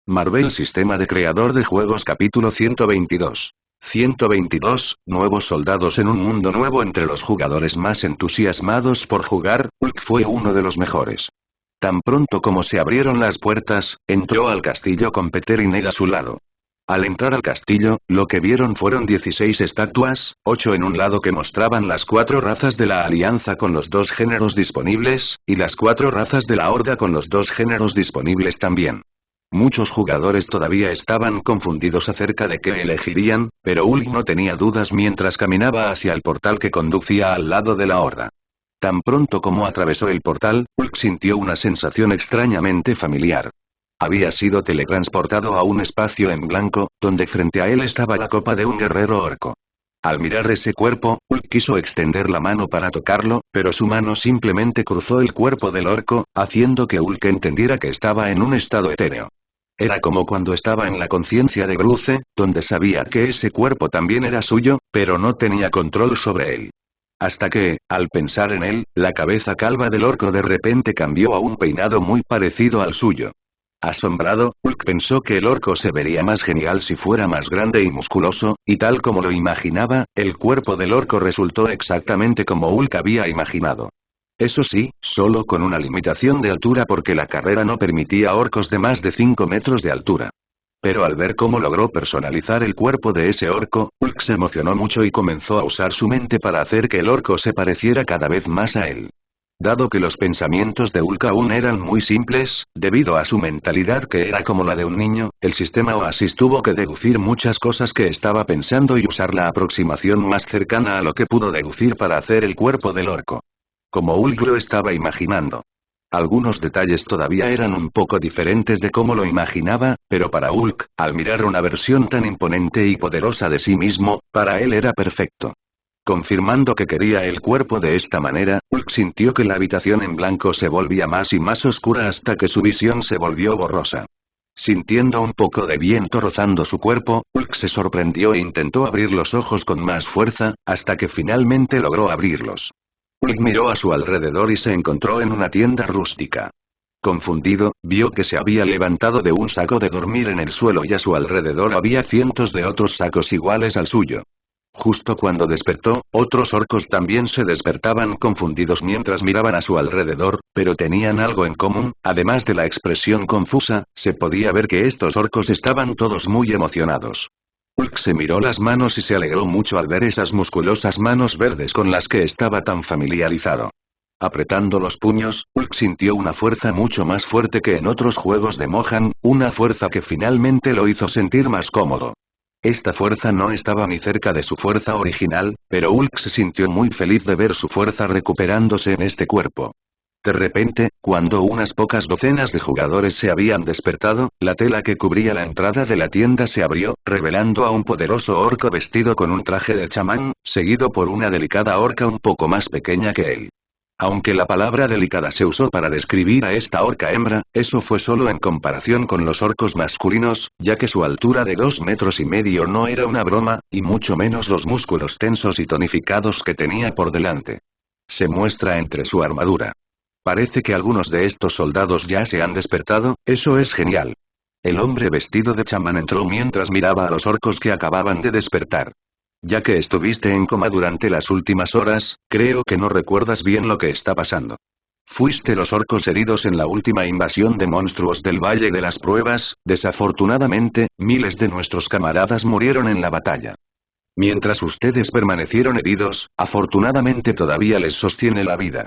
Marvel Sistema de Creador de Juegos Capítulo 122. 122, nuevos soldados en un mundo nuevo. Entre los jugadores más entusiasmados por jugar, Hulk fue uno de los mejores. Tan pronto como se abrieron las puertas, entró al castillo con Peter y Ned a su lado. Al entrar al castillo, lo que vieron fueron 16 estatuas, 8 en un lado que mostraban las 4 razas de la Alianza con los 2 géneros disponibles, y las 4 razas de la Horda con los 2 géneros disponibles también. Muchos jugadores todavía estaban confundidos acerca de qué elegirían, pero Hulk no tenía dudas mientras caminaba hacia el portal que conducía al lado de la Horda. Tan pronto como atravesó el portal, Hulk sintió una sensación extrañamente familiar. Había sido teletransportado a un espacio en blanco, donde frente a él estaba la copa de un guerrero orco. Al mirar ese cuerpo, Hulk quiso extender la mano para tocarlo, pero su mano simplemente cruzó el cuerpo del orco, haciendo que Hulk entendiera que estaba en un estado etéreo. Era como cuando estaba en la conciencia de Bruce, donde sabía que ese cuerpo también era suyo, pero no tenía control sobre él. Hasta que, al pensar en él, la cabeza calva del orco de repente cambió a un peinado muy parecido al suyo. Asombrado, Hulk pensó que el orco se vería más genial si fuera más grande y musculoso, y tal como lo imaginaba, el cuerpo del orco resultó exactamente como Hulk había imaginado. Eso sí, solo con una limitación de altura porque la carrera no permitía orcos de más de 5 metros de altura. Pero al ver cómo logró personalizar el cuerpo de ese orco, Hulk se emocionó mucho y comenzó a usar su mente para hacer que el orco se pareciera cada vez más a él. Dado que los pensamientos de Hulk aún eran muy simples, debido a su mentalidad que era como la de un niño, el sistema Oasis tuvo que deducir muchas cosas que estaba pensando y usar la aproximación más cercana a lo que pudo deducir para hacer el cuerpo del orco. Como Hulk lo estaba imaginando. Algunos detalles todavía eran un poco diferentes de cómo lo imaginaba, pero para Hulk, al mirar una versión tan imponente y poderosa de sí mismo, para él era perfecto. Confirmando que quería el cuerpo de esta manera, Hulk sintió que la habitación en blanco se volvía más y más oscura hasta que su visión se volvió borrosa. Sintiendo un poco de viento rozando su cuerpo, Hulk se sorprendió e intentó abrir los ojos con más fuerza, hasta que finalmente logró abrirlos. Hulk miró a su alrededor y se encontró en una tienda rústica. Confundido, vio que se había levantado de un saco de dormir en el suelo y a su alrededor había cientos de otros sacos iguales al suyo. Justo cuando despertó, otros orcos también se despertaban confundidos mientras miraban a su alrededor, pero tenían algo en común, además de la expresión confusa, se podía ver que estos orcos estaban todos muy emocionados. Hulk se miró las manos y se alegró mucho al ver esas musculosas manos verdes con las que estaba tan familiarizado. Apretando los puños, Hulk sintió una fuerza mucho más fuerte que en otros juegos de Mohan, una fuerza que finalmente lo hizo sentir más cómodo. Esta fuerza no estaba ni cerca de su fuerza original, pero Hulk se sintió muy feliz de ver su fuerza recuperándose en este cuerpo. De repente, cuando unas pocas docenas de jugadores se habían despertado, la tela que cubría la entrada de la tienda se abrió, revelando a un poderoso orco vestido con un traje de chamán, seguido por una delicada orca un poco más pequeña que él. Aunque la palabra delicada se usó para describir a esta orca hembra, eso fue solo en comparación con los orcos masculinos, ya que su altura de 2,5 metros no era una broma, y mucho menos los músculos tensos y tonificados que tenía por delante. Se muestra entre su armadura. Parece que algunos de estos soldados ya se han despertado, eso es genial. El hombre vestido de chamán entró mientras miraba a los orcos que acababan de despertar. Ya que estuviste en coma durante las últimas horas, creo que no recuerdas bien lo que está pasando. Fuiste los orcos heridos en la última invasión de monstruos del Valle de las Pruebas, desafortunadamente, miles de nuestros camaradas murieron en la batalla. Mientras ustedes permanecieron heridos, afortunadamente todavía les sostiene la vida.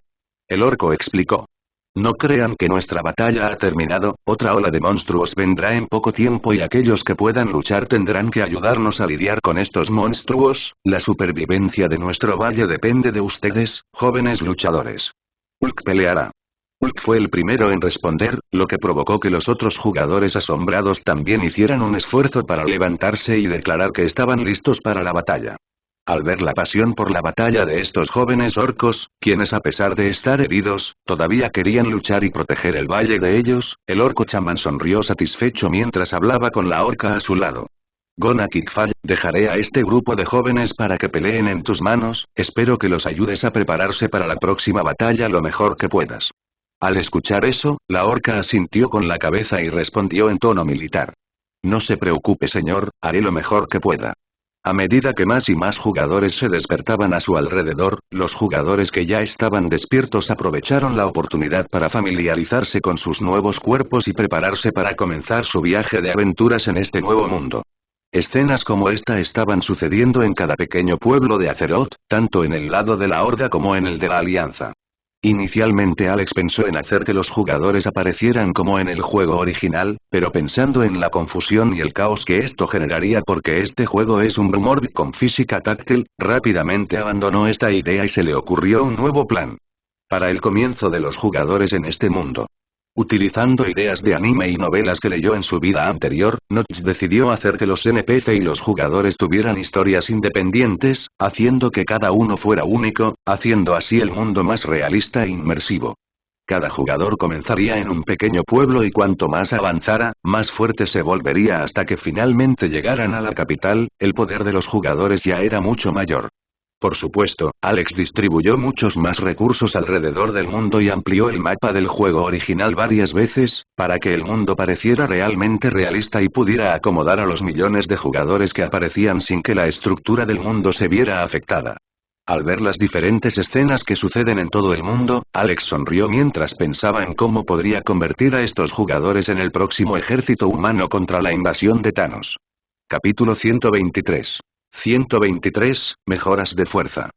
El orco explicó. No crean que nuestra batalla ha terminado, otra ola de monstruos vendrá en poco tiempo y aquellos que puedan luchar tendrán que ayudarnos a lidiar con estos monstruos, la supervivencia de nuestro valle depende de ustedes, jóvenes luchadores. Hulk peleará. Hulk fue el primero en responder, lo que provocó que los otros jugadores asombrados también hicieran un esfuerzo para levantarse y declarar que estaban listos para la batalla. Al ver la pasión por la batalla de estos jóvenes orcos, quienes a pesar de estar heridos, todavía querían luchar y proteger el valle de ellos, el orco chamán sonrió satisfecho mientras hablaba con la orca a su lado. Gonna Kickfall, dejaré a este grupo de jóvenes para que peleen en tus manos, espero que los ayudes a prepararse para la próxima batalla lo mejor que puedas. Al escuchar eso, la orca asintió con la cabeza y respondió en tono militar. No se preocupe señor, haré lo mejor que pueda. A medida que más y más jugadores se despertaban a su alrededor, los jugadores que ya estaban despiertos aprovecharon la oportunidad para familiarizarse con sus nuevos cuerpos y prepararse para comenzar su viaje de aventuras en este nuevo mundo. Escenas como esta estaban sucediendo en cada pequeño pueblo de Azeroth, tanto en el lado de la Horda como en el de la Alianza. Inicialmente Alex pensó en hacer que los jugadores aparecieran como en el juego original, pero pensando en la confusión y el caos que esto generaría porque este juego es un rumor con física táctil, rápidamente abandonó esta idea y se le ocurrió un nuevo plan. Para el comienzo de los jugadores en este mundo. Utilizando ideas de anime y novelas que leyó en su vida anterior, Notch decidió hacer que los NPC y los jugadores tuvieran historias independientes, haciendo que cada uno fuera único, haciendo así el mundo más realista e inmersivo. Cada jugador comenzaría en un pequeño pueblo y cuanto más avanzara, más fuerte se volvería hasta que finalmente llegaran a la capital, el poder de los jugadores ya era mucho mayor. Por supuesto, Alex distribuyó muchos más recursos alrededor del mundo y amplió el mapa del juego original varias veces, para que el mundo pareciera realmente realista y pudiera acomodar a los millones de jugadores que aparecían sin que la estructura del mundo se viera afectada. Al ver las diferentes escenas que suceden en todo el mundo, Alex sonrió mientras pensaba en cómo podría convertir a estos jugadores en el próximo ejército humano contra la invasión de Thanos. Capítulo 123. 123, mejoras de fuerza.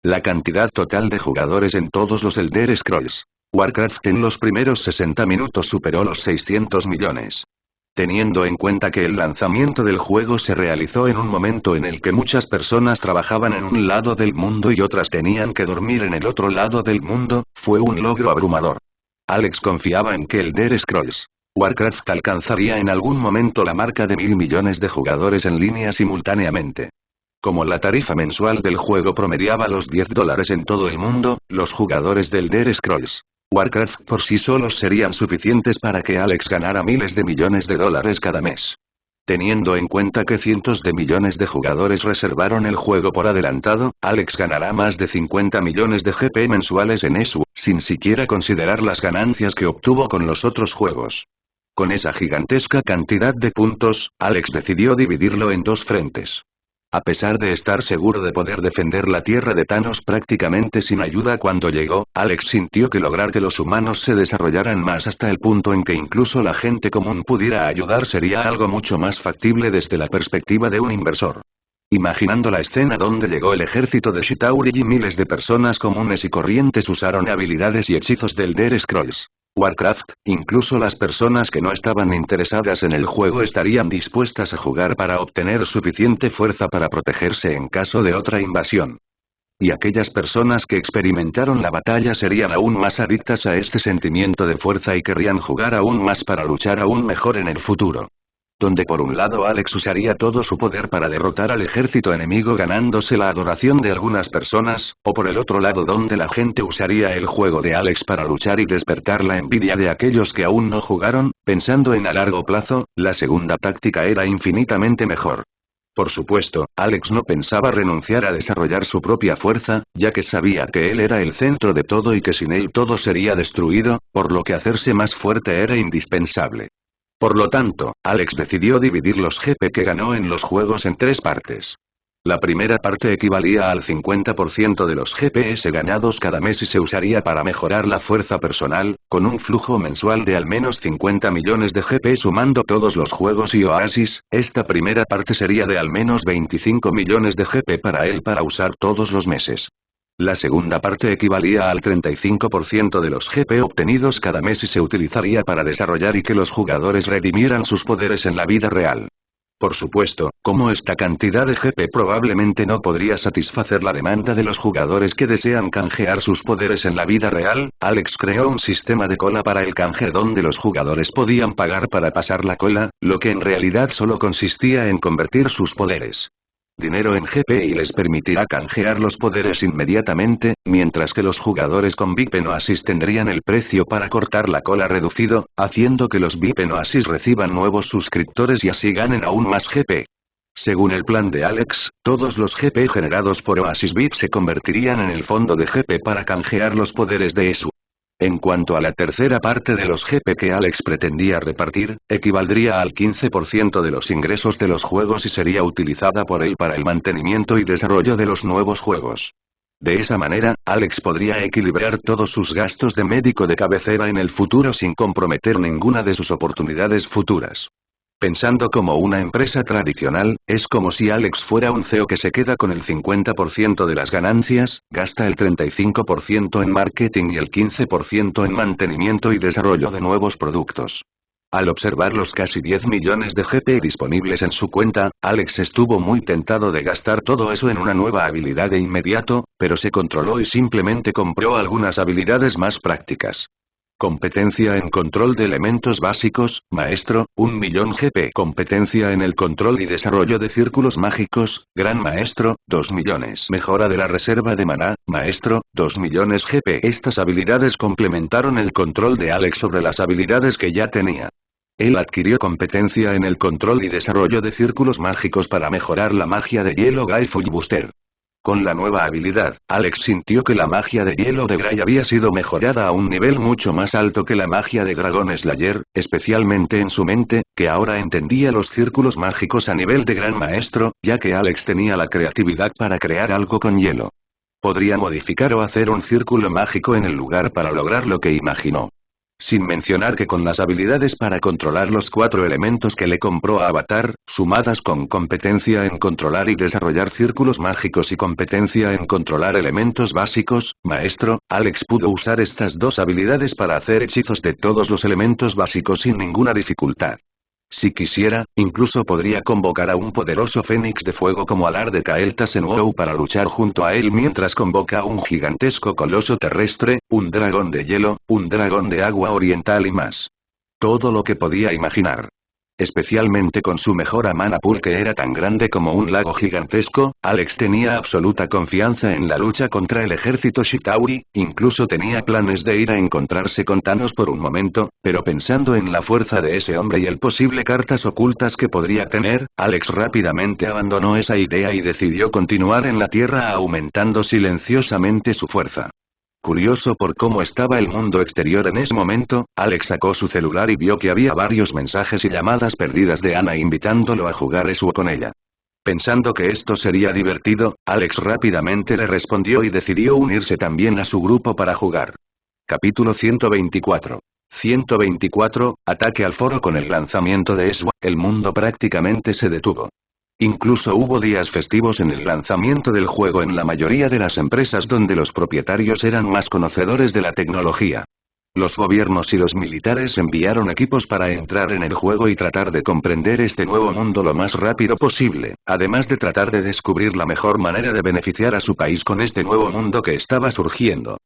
La cantidad total de jugadores en todos los Elder Scrolls Warcraft en los primeros 60 minutos superó los 600 millones. Teniendo en cuenta que el lanzamiento del juego se realizó en un momento en el que muchas personas trabajaban en un lado del mundo y otras tenían que dormir en el otro lado del mundo, fue un logro abrumador. Alex confiaba en que Elder Scrolls Warcraft alcanzaría en algún momento la marca de 1.000 millones de jugadores en línea simultáneamente. Como la tarifa mensual del juego promediaba los $10 en todo el mundo, los jugadores del Elder Scrolls Warcraft por sí solos serían suficientes para que Alex ganara miles de millones de dólares cada mes. Teniendo en cuenta que cientos de millones de jugadores reservaron el juego por adelantado, Alex ganará más de 50 millones de GP mensuales en eso, sin siquiera considerar las ganancias que obtuvo con los otros juegos. Con esa gigantesca cantidad de puntos, Alex decidió dividirlo en dos frentes. A pesar de estar seguro de poder defender la tierra de Thanos prácticamente sin ayuda cuando llegó, Alex sintió que lograr que los humanos se desarrollaran más hasta el punto en que incluso la gente común pudiera ayudar sería algo mucho más factible desde la perspectiva de un inversor. Imaginando la escena donde llegó el ejército de Chitauri y miles de personas comunes y corrientes usaron habilidades y hechizos del Elder Scrolls Warcraft, incluso las personas que no estaban interesadas en el juego estarían dispuestas a jugar para obtener suficiente fuerza para protegerse en caso de otra invasión. Y aquellas personas que experimentaron la batalla serían aún más adictas a este sentimiento de fuerza y querrían jugar aún más para luchar aún mejor en el futuro. Donde por un lado Alex usaría todo su poder para derrotar al ejército enemigo ganándose la adoración de algunas personas, o por el otro lado donde la gente usaría el juego de Alex para luchar y despertar la envidia de aquellos que aún no jugaron, pensando en a largo plazo, la segunda táctica era infinitamente mejor. Por supuesto, Alex no pensaba renunciar a desarrollar su propia fuerza, ya que sabía que él era el centro de todo y que sin él todo sería destruido, por lo que hacerse más fuerte era indispensable. Por lo tanto, Alex decidió dividir los GP que ganó en los juegos en tres partes. La primera parte equivalía al 50% de los GPS ganados cada mes y se usaría para mejorar la fuerza personal, con un flujo mensual de al menos 50 millones de GP sumando todos los juegos y oasis. Esta primera parte sería de al menos 25 millones de GP para él para usar todos los meses. La segunda parte equivalía al 35% de los GP obtenidos cada mes y se utilizaría para desarrollar y que los jugadores redimieran sus poderes en la vida real. Por supuesto, como esta cantidad de GP probablemente no podría satisfacer la demanda de los jugadores que desean canjear sus poderes en la vida real, Alex creó un sistema de cola para el canje donde los jugadores podían pagar para pasar la cola, lo que en realidad solo consistía en convertir sus poderes dinero en GP y les permitirá canjear los poderes inmediatamente, mientras que los jugadores con VIP en Oasis tendrían el precio para cortar la cola reducido, haciendo que los VIP en Oasis reciban nuevos suscriptores y así ganen aún más GP. Según el plan de Alex, todos los GP generados por Oasis VIP se convertirían en el fondo de GP para canjear los poderes de ESU. En cuanto a la tercera parte de los GP que Alex pretendía repartir, equivaldría al 15% de los ingresos de los juegos y sería utilizada por él para el mantenimiento y desarrollo de los nuevos juegos. De esa manera, Alex podría equilibrar todos sus gastos de médico de cabecera en el futuro sin comprometer ninguna de sus oportunidades futuras. Pensando como una empresa tradicional, es como si Alex fuera un CEO que se queda con el 50% de las ganancias, gasta el 35% en marketing y el 15% en mantenimiento y desarrollo de nuevos productos. Al observar los casi 10 millones de GP disponibles en su cuenta, Alex estuvo muy tentado de gastar todo eso en una nueva habilidad de inmediato, pero se controló y simplemente compró algunas habilidades más prácticas. Competencia en control de elementos básicos, maestro, 1.000.000 GP. Competencia en el control y desarrollo de círculos mágicos, gran maestro, 2 millones. Mejora de la reserva de maná, maestro, 2 millones GP. Estas habilidades complementaron el control de Alex sobre las habilidades que ya tenía. Él adquirió competencia en el control y desarrollo de círculos mágicos para mejorar la magia de hielo Gaifull Booster. Con la nueva habilidad, Alex sintió que la magia de hielo de Gray había sido mejorada a un nivel mucho más alto que la magia de Dragon Slayer, especialmente en su mente, que ahora entendía los círculos mágicos a nivel de gran maestro, ya que Alex tenía la creatividad para crear algo con hielo. Podría modificar o hacer un círculo mágico en el lugar para lograr lo que imaginó. Sin mencionar que con las habilidades para controlar los 4 elementos que le compró a Avatar, sumadas con competencia en controlar y desarrollar círculos mágicos y competencia en controlar elementos básicos, maestro, Alex pudo usar estas dos habilidades para hacer hechizos de todos los elementos básicos sin ninguna dificultad. Si quisiera, incluso podría convocar a un poderoso fénix de fuego como Alar de Kael'thas en WoW para luchar junto a él mientras convoca a un gigantesco coloso terrestre, un dragón de hielo, un dragón de agua oriental y más. Todo lo que podía imaginar. Especialmente con su mejor mana pool que era tan grande como un lago gigantesco, Alex tenía absoluta confianza en la lucha contra el ejército Chitauri, incluso tenía planes de ir a encontrarse con Thanos por un momento, pero pensando en la fuerza de ese hombre y el posible cartas ocultas que podría tener, Alex rápidamente abandonó esa idea y decidió continuar en la Tierra aumentando silenciosamente su fuerza. Curioso por cómo estaba el mundo exterior en ese momento, Alex sacó su celular y vio que había varios mensajes y llamadas perdidas de Ana invitándolo a jugar ESU con ella. Pensando que esto sería divertido, Alex rápidamente le respondió y decidió unirse también a su grupo para jugar. Capítulo 124. 124, ataque al foro. Con el lanzamiento de ESU, el mundo prácticamente se detuvo. Incluso hubo días festivos en el lanzamiento del juego en la mayoría de las empresas donde los propietarios eran más conocedores de la tecnología. Los gobiernos y los militares enviaron equipos para entrar en el juego y tratar de comprender este nuevo mundo lo más rápido posible, además de tratar de descubrir la mejor manera de beneficiar a su país con este nuevo mundo que estaba surgiendo.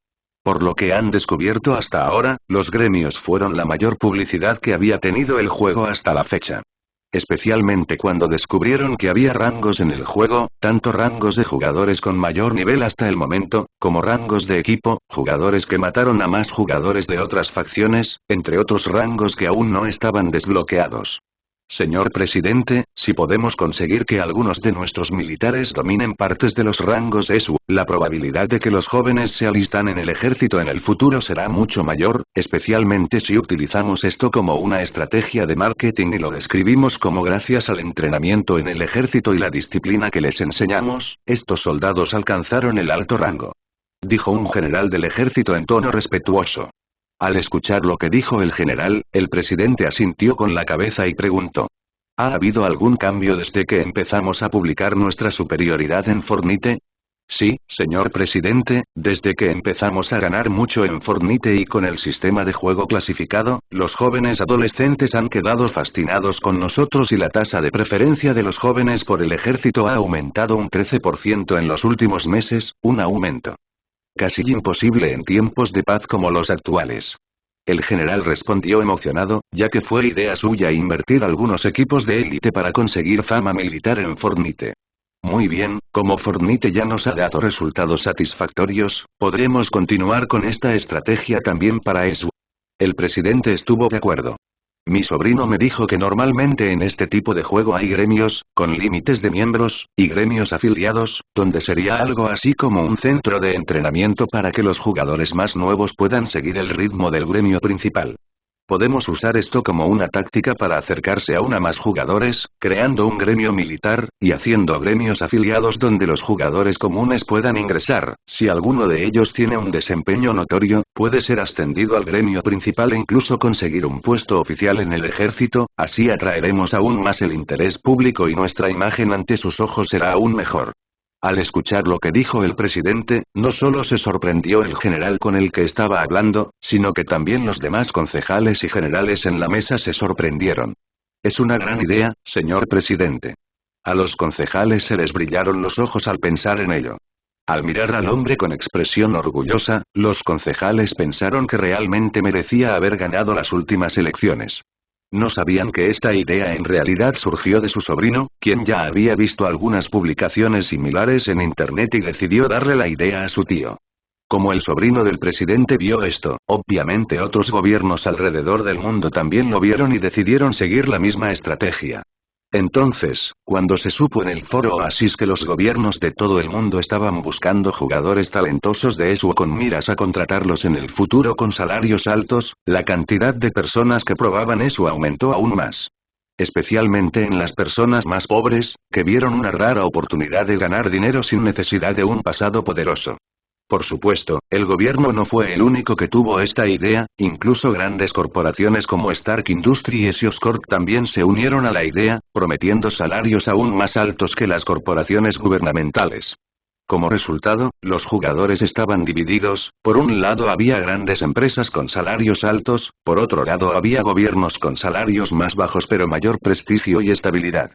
Por lo que han descubierto hasta ahora, los gremios fueron la mayor publicidad que había tenido el juego hasta la fecha. Especialmente cuando descubrieron que había rangos en el juego, tanto rangos de jugadores con mayor nivel hasta el momento, como rangos de equipo, jugadores que mataron a más jugadores de otras facciones, entre otros rangos que aún no estaban desbloqueados. Señor presidente, si podemos conseguir que algunos de nuestros militares dominen partes de los rangos ESU, la probabilidad de que los jóvenes se alistan en el ejército en el futuro será mucho mayor, especialmente si utilizamos esto como una estrategia de marketing y lo describimos como gracias al entrenamiento en el ejército y la disciplina que les enseñamos, estos soldados alcanzaron el alto rango. Dijo un general del ejército en tono respetuoso. Al escuchar lo que dijo el general, el presidente asintió con la cabeza y preguntó. ¿Ha habido algún cambio desde que empezamos a publicar nuestra superioridad en Fortnite? Sí, señor presidente, desde que empezamos a ganar mucho en Fortnite y con el sistema de juego clasificado, los jóvenes adolescentes han quedado fascinados con nosotros y la tasa de preferencia de los jóvenes por el ejército ha aumentado un 13% en los últimos meses, un aumento casi imposible en tiempos de paz como los actuales. El general respondió emocionado, ya que fue idea suya invertir algunos equipos de élite para conseguir fama militar en Fortnite. Muy bien, como Fortnite ya nos ha dado resultados satisfactorios, podremos continuar con esta estrategia también para ESU. El presidente estuvo de acuerdo. Mi sobrino me dijo que normalmente en este tipo de juego hay gremios, con límites de miembros, y gremios afiliados, donde sería algo así como un centro de entrenamiento para que los jugadores más nuevos puedan seguir el ritmo del gremio principal. Podemos usar esto como una táctica para acercarse aún a más jugadores, creando un gremio militar, y haciendo gremios afiliados donde los jugadores comunes puedan ingresar. Si alguno de ellos tiene un desempeño notorio, puede ser ascendido al gremio principal e incluso conseguir un puesto oficial en el ejército, así atraeremos aún más el interés público y nuestra imagen ante sus ojos será aún mejor. Al escuchar lo que dijo el presidente, no solo se sorprendió el general con el que estaba hablando, sino que también los demás concejales y generales en la mesa se sorprendieron. Es una gran idea, señor presidente. A los concejales se les brillaron los ojos al pensar en ello. Al mirar al hombre con expresión orgullosa, los concejales pensaron que realmente merecía haber ganado las últimas elecciones. No sabían que esta idea en realidad surgió de su sobrino, quien ya había visto algunas publicaciones similares en internet y decidió darle la idea a su tío. Como el sobrino del presidente vio esto, obviamente otros gobiernos alrededor del mundo también lo vieron y decidieron seguir la misma estrategia. Entonces, cuando se supo en el foro Oasis que los gobiernos de todo el mundo estaban buscando jugadores talentosos de ESO con miras a contratarlos en el futuro con salarios altos, la cantidad de personas que probaban ESO aumentó aún más. Especialmente en las personas más pobres, que vieron una rara oportunidad de ganar dinero sin necesidad de un pasado poderoso. Por supuesto, el gobierno no fue el único que tuvo esta idea, incluso grandes corporaciones como Stark Industries y Oscorp también se unieron a la idea, prometiendo salarios aún más altos que las corporaciones gubernamentales. Como resultado, los jugadores estaban divididos, por un lado había grandes empresas con salarios altos, por otro lado había gobiernos con salarios más bajos pero mayor prestigio y estabilidad.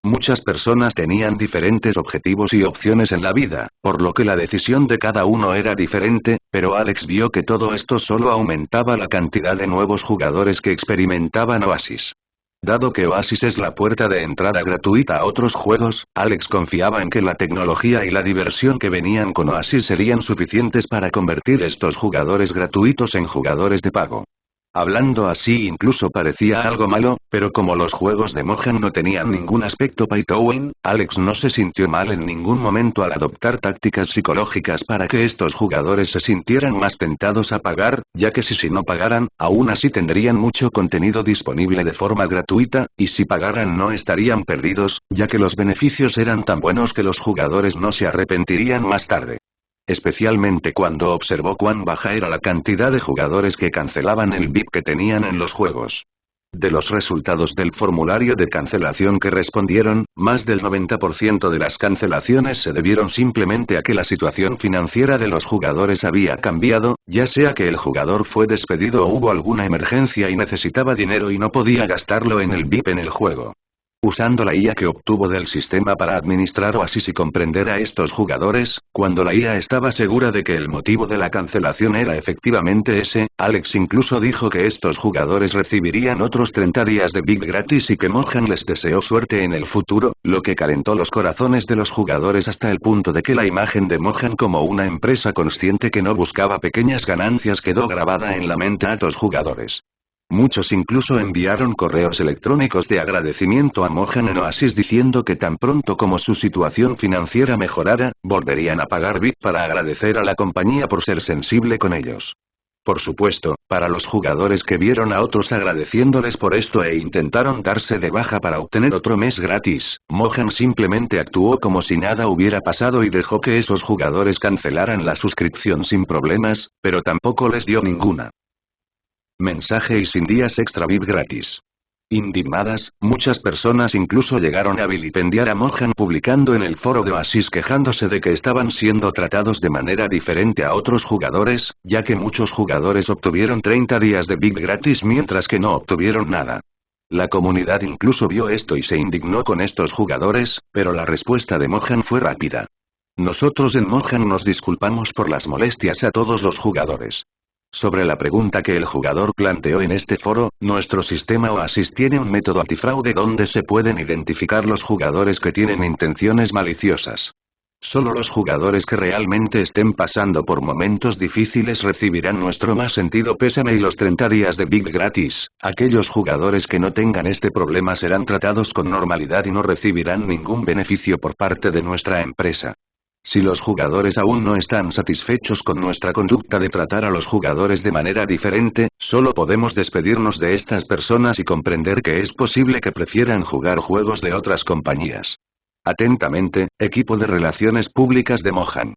Muchas personas tenían diferentes objetivos y opciones en la vida, por lo que la decisión de cada uno era diferente, pero Alex vio que todo esto solo aumentaba la cantidad de nuevos jugadores que experimentaban Oasis. Dado que Oasis es la puerta de entrada gratuita a otros juegos, Alex confiaba en que la tecnología y la diversión que venían con Oasis serían suficientes para convertir estos jugadores gratuitos en jugadores de pago. Hablando así incluso parecía algo malo, pero como los juegos de Mohan no tenían ningún aspecto pay to win, Alex no se sintió mal en ningún momento al adoptar tácticas psicológicas para que estos jugadores se sintieran más tentados a pagar, ya que si no pagaran, aún así tendrían mucho contenido disponible de forma gratuita, y si pagaran no estarían perdidos, ya que los beneficios eran tan buenos que los jugadores no se arrepentirían más tarde. Especialmente cuando observó cuán baja era la cantidad de jugadores que cancelaban el VIP que tenían en los juegos. De los resultados del formulario de cancelación que respondieron, más del 90% de las cancelaciones se debieron simplemente a que la situación financiera de los jugadores había cambiado, ya sea que el jugador fue despedido o hubo alguna emergencia y necesitaba dinero y no podía gastarlo en el VIP en el juego. Usando la IA que obtuvo del sistema para administrar Oasis y comprender a estos jugadores, cuando la IA estaba segura de que el motivo de la cancelación era efectivamente ese, Alex incluso dijo que estos jugadores recibirían otros 30 días de VIP gratis y que Mohan les deseó suerte en el futuro, lo que calentó los corazones de los jugadores hasta el punto de que la imagen de Mohan como una empresa consciente que no buscaba pequeñas ganancias quedó grabada en la mente a los jugadores. Muchos incluso enviaron correos electrónicos de agradecimiento a Mohan en Oasis diciendo que tan pronto como su situación financiera mejorara, volverían a pagar VIP para agradecer a la compañía por ser sensible con ellos. Por supuesto, para los jugadores que vieron a otros agradeciéndoles por esto e intentaron darse de baja para obtener otro mes gratis, Mohan simplemente actuó como si nada hubiera pasado y dejó que esos jugadores cancelaran la suscripción sin problemas, pero tampoco les dio ninguna. Mensaje y sin días extra VIP gratis. Indignadas, muchas personas incluso llegaron a vilipendiar a Mohan publicando en el foro de Oasis quejándose de que estaban siendo tratados de manera diferente a otros jugadores, ya que muchos jugadores obtuvieron 30 días de VIP gratis mientras que no obtuvieron nada. La comunidad incluso vio esto y se indignó con estos jugadores, pero la respuesta de Mohan fue rápida. Nosotros en Mohan nos disculpamos por las molestias a todos los jugadores. Sobre la pregunta que el jugador planteó en este foro, nuestro sistema Oasis tiene un método antifraude donde se pueden identificar los jugadores que tienen intenciones maliciosas. Solo los jugadores que realmente estén pasando por momentos difíciles recibirán nuestro más sentido pésame y los 30 días de Big gratis. Aquellos jugadores que no tengan este problema serán tratados con normalidad y no recibirán ningún beneficio por parte de nuestra empresa. Si los jugadores aún no están satisfechos con nuestra conducta de tratar a los jugadores de manera diferente, solo podemos despedirnos de estas personas y comprender que es posible que prefieran jugar juegos de otras compañías. Atentamente, equipo de relaciones públicas de Mohan.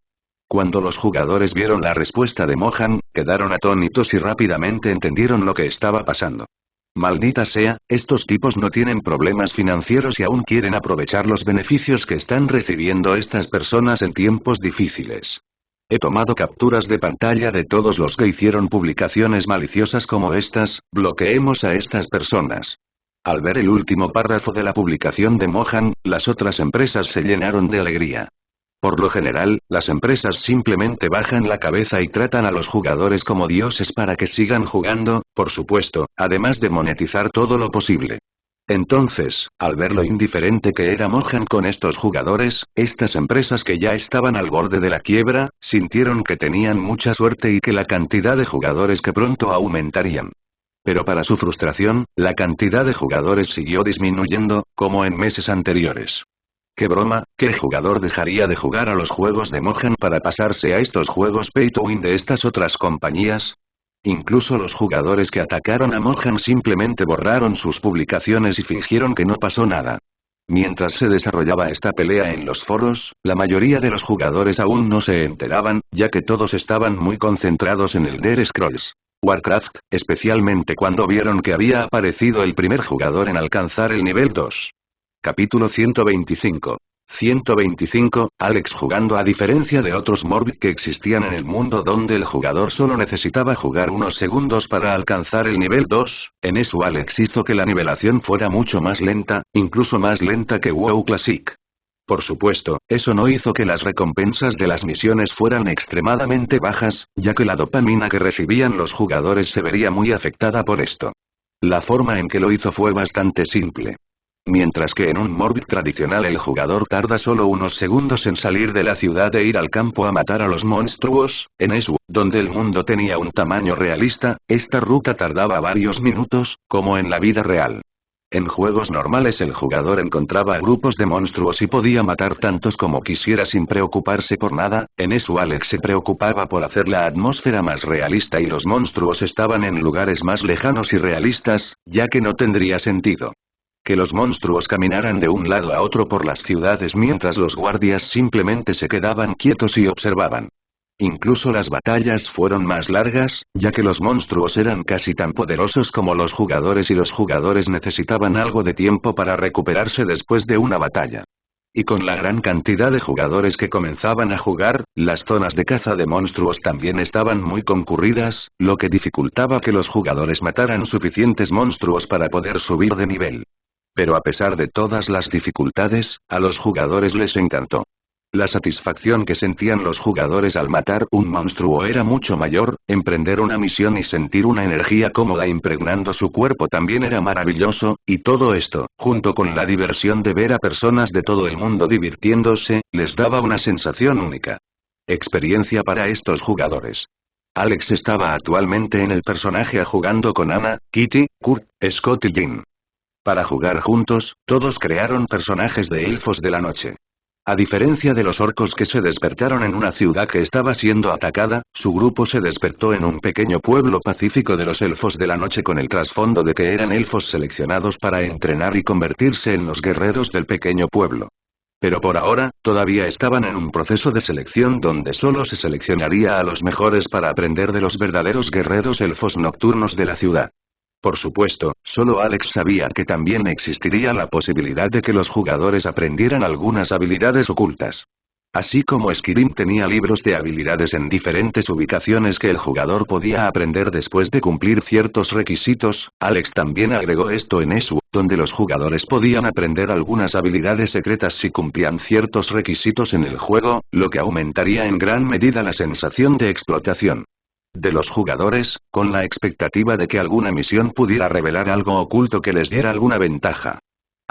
Cuando los jugadores vieron la respuesta de Mohan, quedaron atónitos y rápidamente entendieron lo que estaba pasando. Maldita sea, estos tipos no tienen problemas financieros y aún quieren aprovechar los beneficios que están recibiendo estas personas en tiempos difíciles. He tomado capturas de pantalla de todos los que hicieron publicaciones maliciosas como estas, bloqueemos a estas personas. Al ver el último párrafo de la publicación de Mohan, las otras empresas se llenaron de alegría. Por lo general, las empresas simplemente bajan la cabeza y tratan a los jugadores como dioses para que sigan jugando, por supuesto, además de monetizar todo lo posible. Entonces, al ver lo indiferente que era Mohan con estos jugadores, estas empresas que ya estaban al borde de la quiebra, sintieron que tenían mucha suerte y que la cantidad de jugadores que pronto aumentarían. Pero para su frustración, la cantidad de jugadores siguió disminuyendo, como en meses anteriores. ¡Qué broma! ¿Qué jugador dejaría de jugar a los juegos de Mohan para pasarse a estos juegos pay to win de estas otras compañías? Incluso los jugadores que atacaron a Mohan simplemente borraron sus publicaciones y fingieron que no pasó nada. Mientras se desarrollaba esta pelea en los foros, la mayoría de los jugadores aún no se enteraban, ya que todos estaban muy concentrados en el Elder Scrolls Warcraft, especialmente cuando vieron que había aparecido el primer jugador en alcanzar el nivel 2. Capítulo 125. 125, Alex jugando. A diferencia de otros Morbid que existían en el mundo donde el jugador solo necesitaba jugar unos segundos para alcanzar el nivel 2, en eso Alex hizo que la nivelación fuera mucho más lenta, incluso más lenta que WoW Classic. Por supuesto, eso no hizo que las recompensas de las misiones fueran extremadamente bajas, ya que la dopamina que recibían los jugadores se vería muy afectada por esto. La forma en que lo hizo fue bastante simple. Mientras que en un Morbid tradicional el jugador tarda solo unos segundos en salir de la ciudad e ir al campo a matar a los monstruos, en ESO, donde el mundo tenía un tamaño realista, esta ruta tardaba varios minutos, como en la vida real. En juegos normales el jugador encontraba grupos de monstruos y podía matar tantos como quisiera sin preocuparse por nada, en eso Alex se preocupaba por hacer la atmósfera más realista y los monstruos estaban en lugares más lejanos y realistas, ya que no tendría sentido que los monstruos caminaran de un lado a otro por las ciudades mientras los guardias simplemente se quedaban quietos y observaban. Incluso las batallas fueron más largas, ya que los monstruos eran casi tan poderosos como los jugadores y los jugadores necesitaban algo de tiempo para recuperarse después de una batalla. Y con la gran cantidad de jugadores que comenzaban a jugar, las zonas de caza de monstruos también estaban muy concurridas, lo que dificultaba que los jugadores mataran suficientes monstruos para poder subir de nivel. Pero a pesar de todas las dificultades, a los jugadores les encantó. La satisfacción que sentían los jugadores al matar un monstruo era mucho mayor, emprender una misión y sentir una energía cómoda impregnando su cuerpo también era maravilloso, y todo esto, junto con la diversión de ver a personas de todo el mundo divirtiéndose, les daba una sensación única. Experiencia para estos jugadores. Alex estaba actualmente en el personaje jugando con Anna, Kitty, Kurt, Scott y Jean. Para jugar juntos, todos crearon personajes de elfos de la noche. A diferencia de los orcos que se despertaron en una ciudad que estaba siendo atacada, su grupo se despertó en un pequeño pueblo pacífico de los elfos de la noche con el trasfondo de que eran elfos seleccionados para entrenar y convertirse en los guerreros del pequeño pueblo. Pero por ahora, todavía estaban en un proceso de selección donde solo se seleccionaría a los mejores para aprender de los verdaderos guerreros elfos nocturnos de la ciudad. Por supuesto, solo Alex sabía que también existiría la posibilidad de que los jugadores aprendieran algunas habilidades ocultas. Así como Skyrim tenía libros de habilidades en diferentes ubicaciones que el jugador podía aprender después de cumplir ciertos requisitos, Alex también agregó esto en ESO, donde los jugadores podían aprender algunas habilidades secretas si cumplían ciertos requisitos en el juego, lo que aumentaría en gran medida la sensación de explotación de los jugadores, con la expectativa de que alguna misión pudiera revelar algo oculto que les diera alguna ventaja.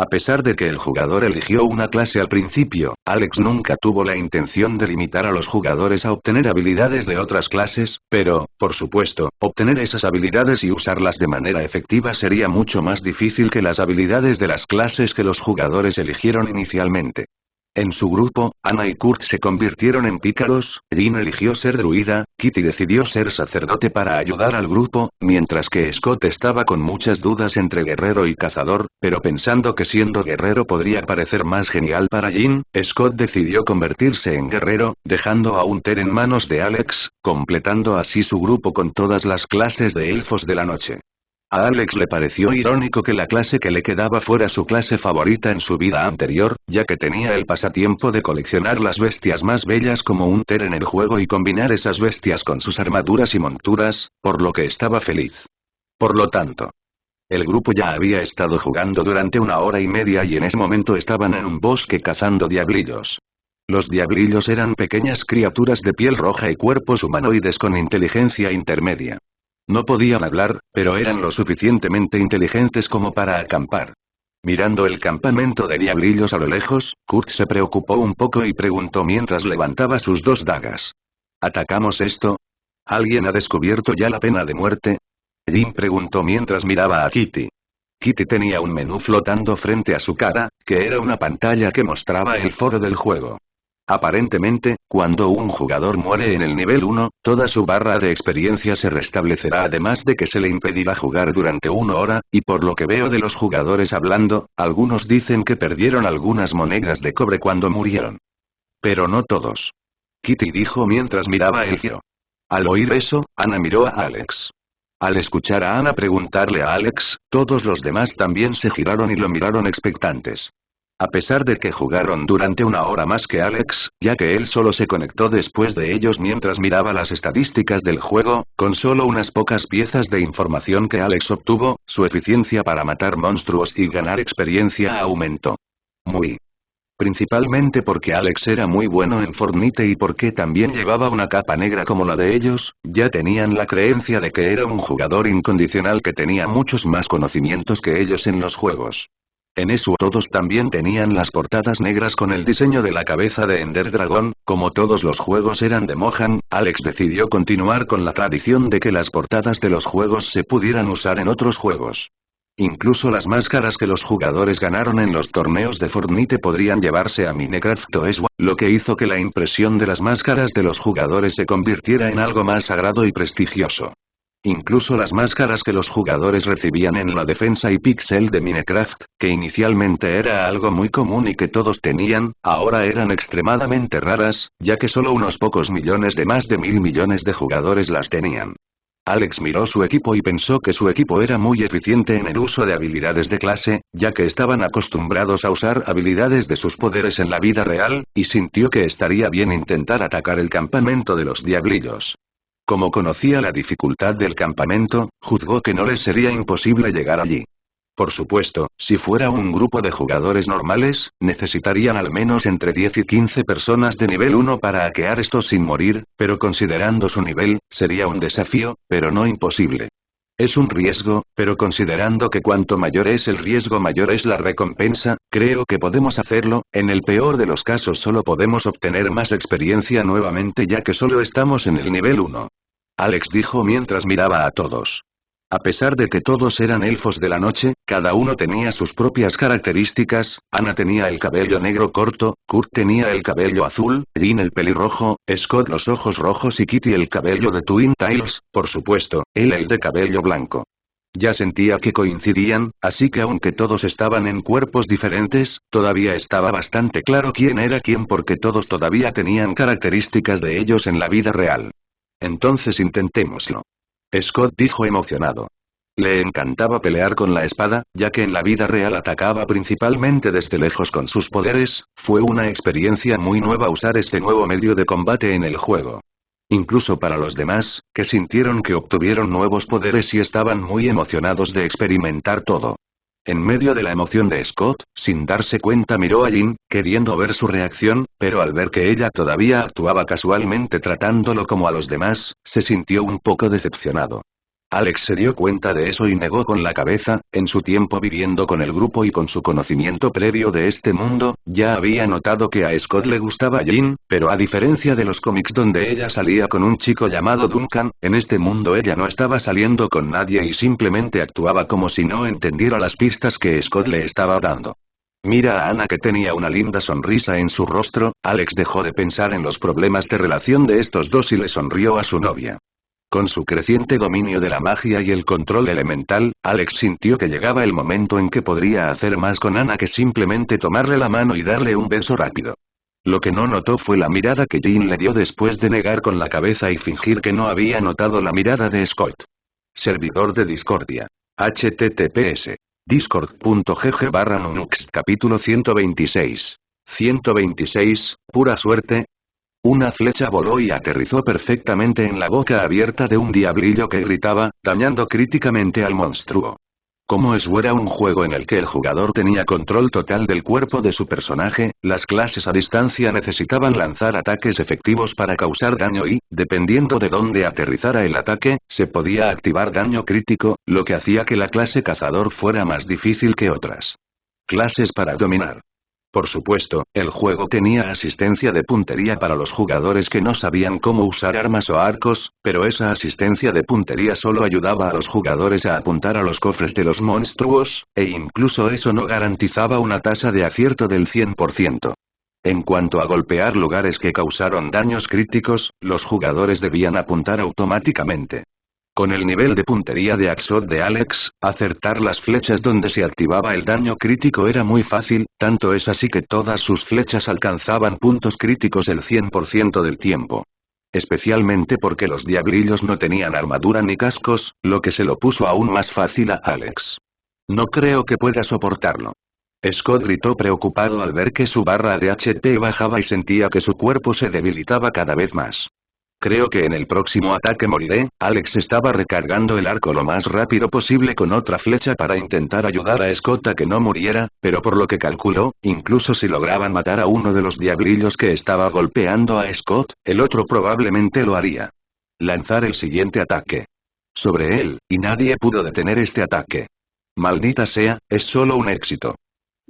A pesar de que el jugador eligió una clase al principio, Alex nunca tuvo la intención de limitar a los jugadores a obtener habilidades de otras clases, pero, por supuesto, obtener esas habilidades y usarlas de manera efectiva sería mucho más difícil que las habilidades de las clases que los jugadores eligieron inicialmente. En su grupo, Anna y Kurt se convirtieron en pícaros, Jean eligió ser druida, Kitty decidió ser sacerdote para ayudar al grupo, mientras que Scott estaba con muchas dudas entre guerrero y cazador, pero pensando que siendo guerrero podría parecer más genial para Jean, Scott decidió convertirse en guerrero, dejando a Hunter en manos de Alex, completando así su grupo con todas las clases de elfos de la noche. A Alex le pareció irónico que la clase que le quedaba fuera su clase favorita en su vida anterior, ya que tenía el pasatiempo de coleccionar las bestias más bellas como Hunter en el juego y combinar esas bestias con sus armaduras y monturas, por lo que estaba feliz. Por lo tanto, el grupo ya había estado jugando durante 1 hora y media y en ese momento estaban en un bosque cazando diablillos. Los diablillos eran pequeñas criaturas de piel roja y cuerpos humanoides con inteligencia intermedia. No podían hablar, pero eran lo suficientemente inteligentes como para acampar. Mirando el campamento de diablillos a lo lejos, Kurt se preocupó un poco y preguntó mientras levantaba sus 2 dagas. ¿Atacamos esto? ¿Alguien ha descubierto ya la pena de muerte? Jim preguntó mientras miraba a Kitty. Kitty tenía un menú flotando frente a su cara, que era una pantalla que mostraba el foro del juego. Aparentemente, cuando un jugador muere en el nivel 1, toda su barra de experiencia se restablecerá además de que se le impedirá jugar durante 1 hora, y por lo que veo de los jugadores hablando, algunos dicen que perdieron algunas monedas de cobre cuando murieron. Pero no todos. Kitty dijo mientras miraba el giro. Al oír eso, Anna miró a Alex. Al escuchar a Anna preguntarle a Alex, todos los demás también se giraron y lo miraron expectantes. A pesar de que jugaron durante 1 hora más que Alex, ya que él solo se conectó después de ellos mientras miraba las estadísticas del juego, con solo unas pocas piezas de información que Alex obtuvo, su eficiencia para matar monstruos y ganar experiencia aumentó. Muy. Principalmente porque Alex era muy bueno en Fortnite y porque también llevaba una capa negra como la de ellos, ya tenían la creencia de que era un jugador incondicional que tenía muchos más conocimientos que ellos en los juegos. En eso todos también tenían las portadas negras con el diseño de la cabeza de Ender Dragon, como todos los juegos eran de Mohan, Alex decidió continuar con la tradición de que las portadas de los juegos se pudieran usar en otros juegos. Incluso las máscaras que los jugadores ganaron en los torneos de Fortnite podrían llevarse a Minecraft o Sword, lo que hizo que la impresión de las máscaras de los jugadores se convirtiera en algo más sagrado y prestigioso. Incluso las máscaras que los jugadores recibían en la defensa y pixel de Minecraft, que inicialmente era algo muy común y que todos tenían, ahora eran extremadamente raras, ya que solo unos pocos millones de más de 1000 millones de jugadores las tenían. Alex miró su equipo y pensó que su equipo era muy eficiente en el uso de habilidades de clase, ya que estaban acostumbrados a usar habilidades de sus poderes en la vida real, y sintió que estaría bien intentar atacar el campamento de los diablillos. Como conocía la dificultad del campamento, juzgó que no les sería imposible llegar allí. Por supuesto, si fuera un grupo de jugadores normales, necesitarían al menos entre 10 y 15 personas de nivel 1 para hackear esto sin morir, pero considerando su nivel, sería un desafío, pero no imposible. Es un riesgo, pero considerando que cuanto mayor es el riesgo mayor es la recompensa, creo que podemos hacerlo, en el peor de los casos solo podemos obtener más experiencia nuevamente ya que solo estamos en el nivel 1. Alex dijo mientras miraba a todos. A pesar de que todos eran elfos de la noche, cada uno tenía sus propias características, Anna tenía el cabello negro corto, Kurt tenía el cabello azul, Jean el pelirrojo, Scott los ojos rojos y Kitty el cabello de Twin Tails, por supuesto, él el de cabello blanco. Ya sentía que coincidían, así que aunque todos estaban en cuerpos diferentes, todavía estaba bastante claro quién era quién porque todos todavía tenían características de ellos en la vida real. Entonces intentémoslo. Scott dijo emocionado. Le encantaba pelear con la espada, ya que en la vida real atacaba principalmente desde lejos con sus poderes, fue una experiencia muy nueva usar este nuevo medio de combate en el juego. Incluso para los demás, que sintieron que obtuvieron nuevos poderes y estaban muy emocionados de experimentar todo. En medio de la emoción de Scott, sin darse cuenta miró a Jean, queriendo ver su reacción, pero al ver que ella todavía actuaba casualmente tratándolo como a los demás, se sintió un poco decepcionado. Alex se dio cuenta de eso y negó con la cabeza. En su tiempo viviendo con el grupo y con su conocimiento previo de este mundo, ya había notado que a Scott le gustaba Jin, pero a diferencia de los cómics donde ella salía con un chico llamado Duncan, en este mundo ella no estaba saliendo con nadie y simplemente actuaba como si no entendiera las pistas que Scott le estaba dando. Mira a Ana que tenía una linda sonrisa en su rostro. Alex dejó de pensar en los problemas de relación de estos dos y le sonrió a su novia. Con su creciente dominio de la magia y el control elemental, Alex sintió que llegaba el momento en que podría hacer más con Ana que simplemente tomarle la mano y darle un beso rápido. Lo que no notó fue la mirada que Jin le dio después de negar con la cabeza y fingir que no había notado la mirada de Scott. Servidor de Discordia. https discord.gg/nunux capítulo 126. 126, pura suerte. Una flecha voló y aterrizó perfectamente en la boca abierta de un diablillo que gritaba, dañando críticamente al monstruo. Como era un juego en el que el jugador tenía control total del cuerpo de su personaje, las clases a distancia necesitaban lanzar ataques efectivos para causar daño y, dependiendo de dónde aterrizara el ataque, se podía activar daño crítico, lo que hacía que la clase cazador fuera más difícil que otras. Clases para dominar. Por supuesto, el juego tenía asistencia de puntería para los jugadores que no sabían cómo usar armas o arcos, pero esa asistencia de puntería solo ayudaba a los jugadores a apuntar a los cofres de los monstruos, e incluso eso no garantizaba una tasa de acierto del 100%. En cuanto a golpear lugares que causaron daños críticos, los jugadores debían apuntar automáticamente. Con el nivel de puntería de Axot de Alex, acertar las flechas donde se activaba el daño crítico era muy fácil, tanto es así que todas sus flechas alcanzaban puntos críticos el 100% del tiempo. Especialmente porque los diablillos no tenían armadura ni cascos, lo que se lo puso aún más fácil a Alex. No creo que pueda soportarlo. Scott gritó preocupado al ver que su barra de HP bajaba y sentía que su cuerpo se debilitaba cada vez más. Creo que en el próximo ataque moriré. Alex estaba recargando el arco lo más rápido posible con otra flecha para intentar ayudar a Scott a que no muriera, pero por lo que calculó, incluso si lograban matar a uno de los diablillos que estaba golpeando a Scott, el otro probablemente lo haría. Lanzar el siguiente ataque. Sobre él, y nadie pudo detener este ataque. Maldita sea, es solo un éxito.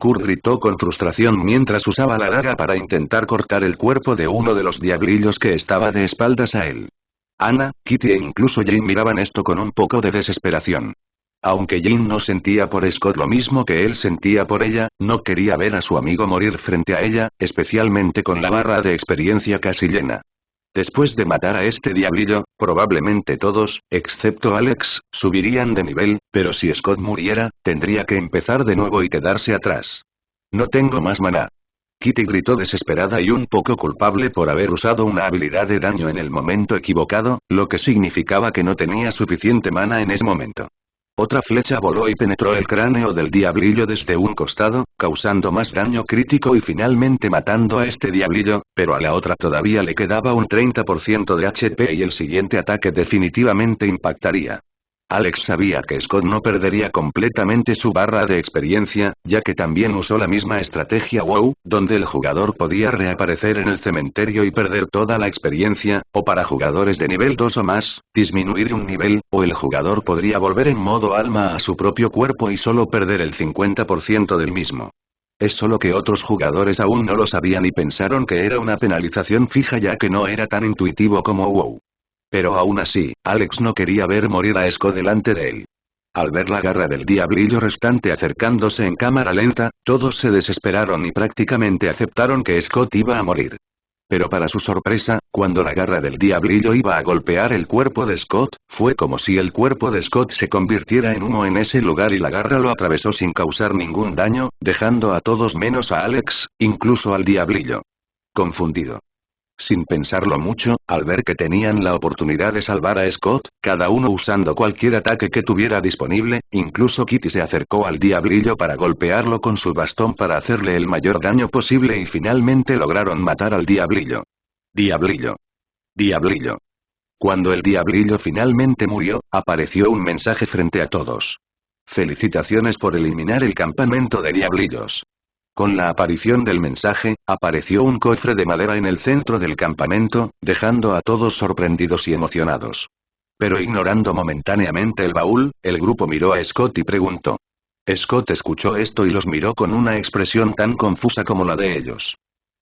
Kurt gritó con frustración mientras usaba la daga para intentar cortar el cuerpo de uno de los diablillos que estaba de espaldas a él. Ana, Kitty e incluso Jin miraban esto con un poco de desesperación. Aunque Jin no sentía por Scott lo mismo que él sentía por ella, no quería ver a su amigo morir frente a ella, especialmente con la barra de experiencia casi llena. Después de matar a este diablillo, probablemente todos, excepto Alex, subirían de nivel, pero si Scott muriera, tendría que empezar de nuevo y quedarse atrás. No tengo más maná. Kitty gritó desesperada y un poco culpable por haber usado una habilidad de daño en el momento equivocado, lo que significaba que no tenía suficiente mana en ese momento. Otra flecha voló y penetró el cráneo del diablillo desde un costado, causando más daño crítico y finalmente matando a este diablillo, pero a la otra todavía le quedaba un 30% de HP y el siguiente ataque definitivamente impactaría. Alex sabía que Scott no perdería completamente su barra de experiencia, ya que también usó la misma estrategia WoW, donde el jugador podía reaparecer en el cementerio y perder toda la experiencia, o para jugadores de nivel 2 o más, disminuir un nivel, o el jugador podría volver en modo alma a su propio cuerpo y solo perder el 50% del mismo. Es solo que otros jugadores aún no lo sabían y pensaron que era una penalización fija ya que no era tan intuitivo como WoW. Pero aún así, Alex no quería ver morir a Scott delante de él. Al ver la garra del diablillo restante acercándose en cámara lenta, todos se desesperaron y prácticamente aceptaron que Scott iba a morir. Pero para su sorpresa, cuando la garra del diablillo iba a golpear el cuerpo de Scott, fue como si el cuerpo de Scott se convirtiera en humo en ese lugar y la garra lo atravesó sin causar ningún daño, dejando a todos menos a Alex, incluso al diablillo. Confundido. Sin pensarlo mucho, al ver que tenían la oportunidad de salvar a Scott, cada uno usando cualquier ataque que tuviera disponible, incluso Kitty se acercó al diablillo para golpearlo con su bastón para hacerle el mayor daño posible y finalmente lograron matar al diablillo. Diablillo. Diablillo. Cuando el diablillo finalmente murió, apareció un mensaje frente a todos. Felicitaciones por eliminar el campamento de diablillos. Con la aparición del mensaje, apareció un cofre de madera en el centro del campamento, dejando a todos sorprendidos y emocionados. Pero ignorando momentáneamente el baúl, el grupo miró a Scott y preguntó. Scott escuchó esto y los miró con una expresión tan confusa como la de ellos.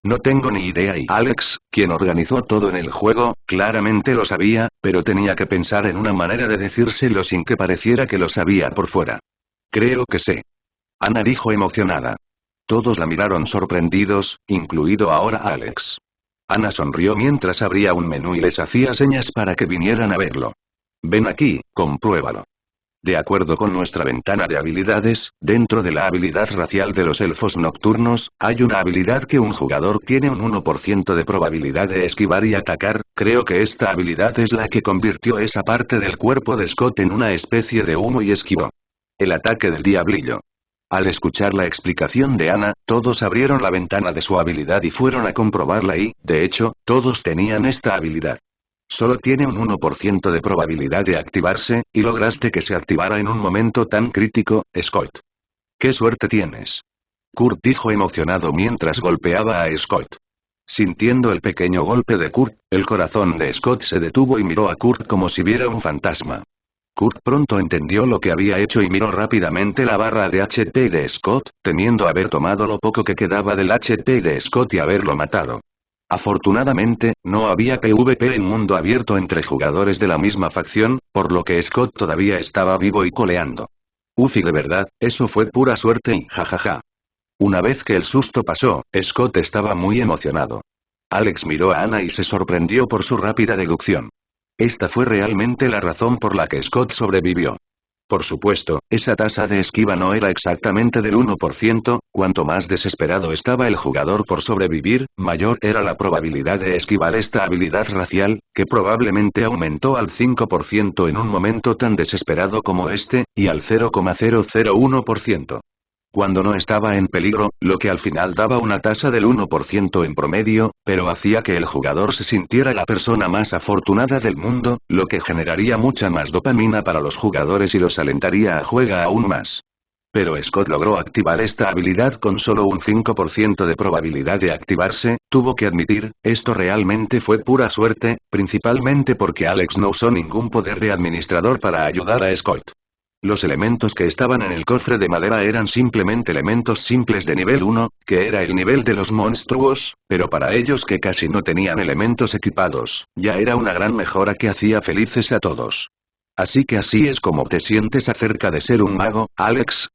No tengo ni idea y Alex, quien organizó todo en el juego, claramente lo sabía, pero tenía que pensar en una manera de decírselo sin que pareciera que lo sabía por fuera. Creo que sé. Ana dijo emocionada. Todos la miraron sorprendidos, incluido ahora Alex. Ana sonrió mientras abría un menú y les hacía señas para que vinieran a verlo. Ven aquí, compruébalo. De acuerdo con nuestra ventana de habilidades, dentro de la habilidad racial de los elfos nocturnos, hay una habilidad que un jugador tiene un 1% de probabilidad de esquivar y atacar. Creo que esta habilidad es la que convirtió esa parte del cuerpo de Scott en una especie de humo y esquivó. El ataque del diablillo. Al escuchar la explicación de Ana, todos abrieron la ventana de su habilidad y fueron a comprobarla y, de hecho, todos tenían esta habilidad. Solo tiene un 1% de probabilidad de activarse, y lograste que se activara en un momento tan crítico, Scott. ¡Qué suerte tienes! Kurt dijo emocionado mientras golpeaba a Scott. Sintiendo el pequeño golpe de Kurt, el corazón de Scott se detuvo y miró a Kurt como si viera un fantasma. Kurt pronto entendió lo que había hecho y miró rápidamente la barra de HP de Scott, temiendo haber tomado lo poco que quedaba del HP de Scott y haberlo matado. Afortunadamente, no había PvP en mundo abierto entre jugadores de la misma facción, por lo que Scott todavía estaba vivo y coleando. Ufi, de verdad, eso fue pura suerte y jajaja. Una vez que el susto pasó, Scott estaba muy emocionado. Alex miró a Ana y se sorprendió por su rápida deducción. Esta fue realmente la razón por la que Scott sobrevivió. Por supuesto, esa tasa de esquiva no era exactamente del 1%, cuanto más desesperado estaba el jugador por sobrevivir, mayor era la probabilidad de esquivar esta habilidad racial, que probablemente aumentó al 5% en un momento tan desesperado como este, y al 0,001%. Cuando no estaba en peligro, lo que al final daba una tasa del 1% en promedio, pero hacía que el jugador se sintiera la persona más afortunada del mundo, lo que generaría mucha más dopamina para los jugadores y los alentaría a jugar aún más. Pero Scott logró activar esta habilidad con solo un 5% de probabilidad de activarse, tuvo que admitir, esto realmente fue pura suerte, principalmente porque Alex no usó ningún poder de administrador para ayudar a Scott. Los elementos que estaban en el cofre de madera eran simplemente elementos simples de nivel 1, que era el nivel de los monstruos, pero para ellos que casi no tenían elementos equipados, ya era una gran mejora que hacía felices a todos. Así que así es como te sientes acerca de ser un mago, Alex.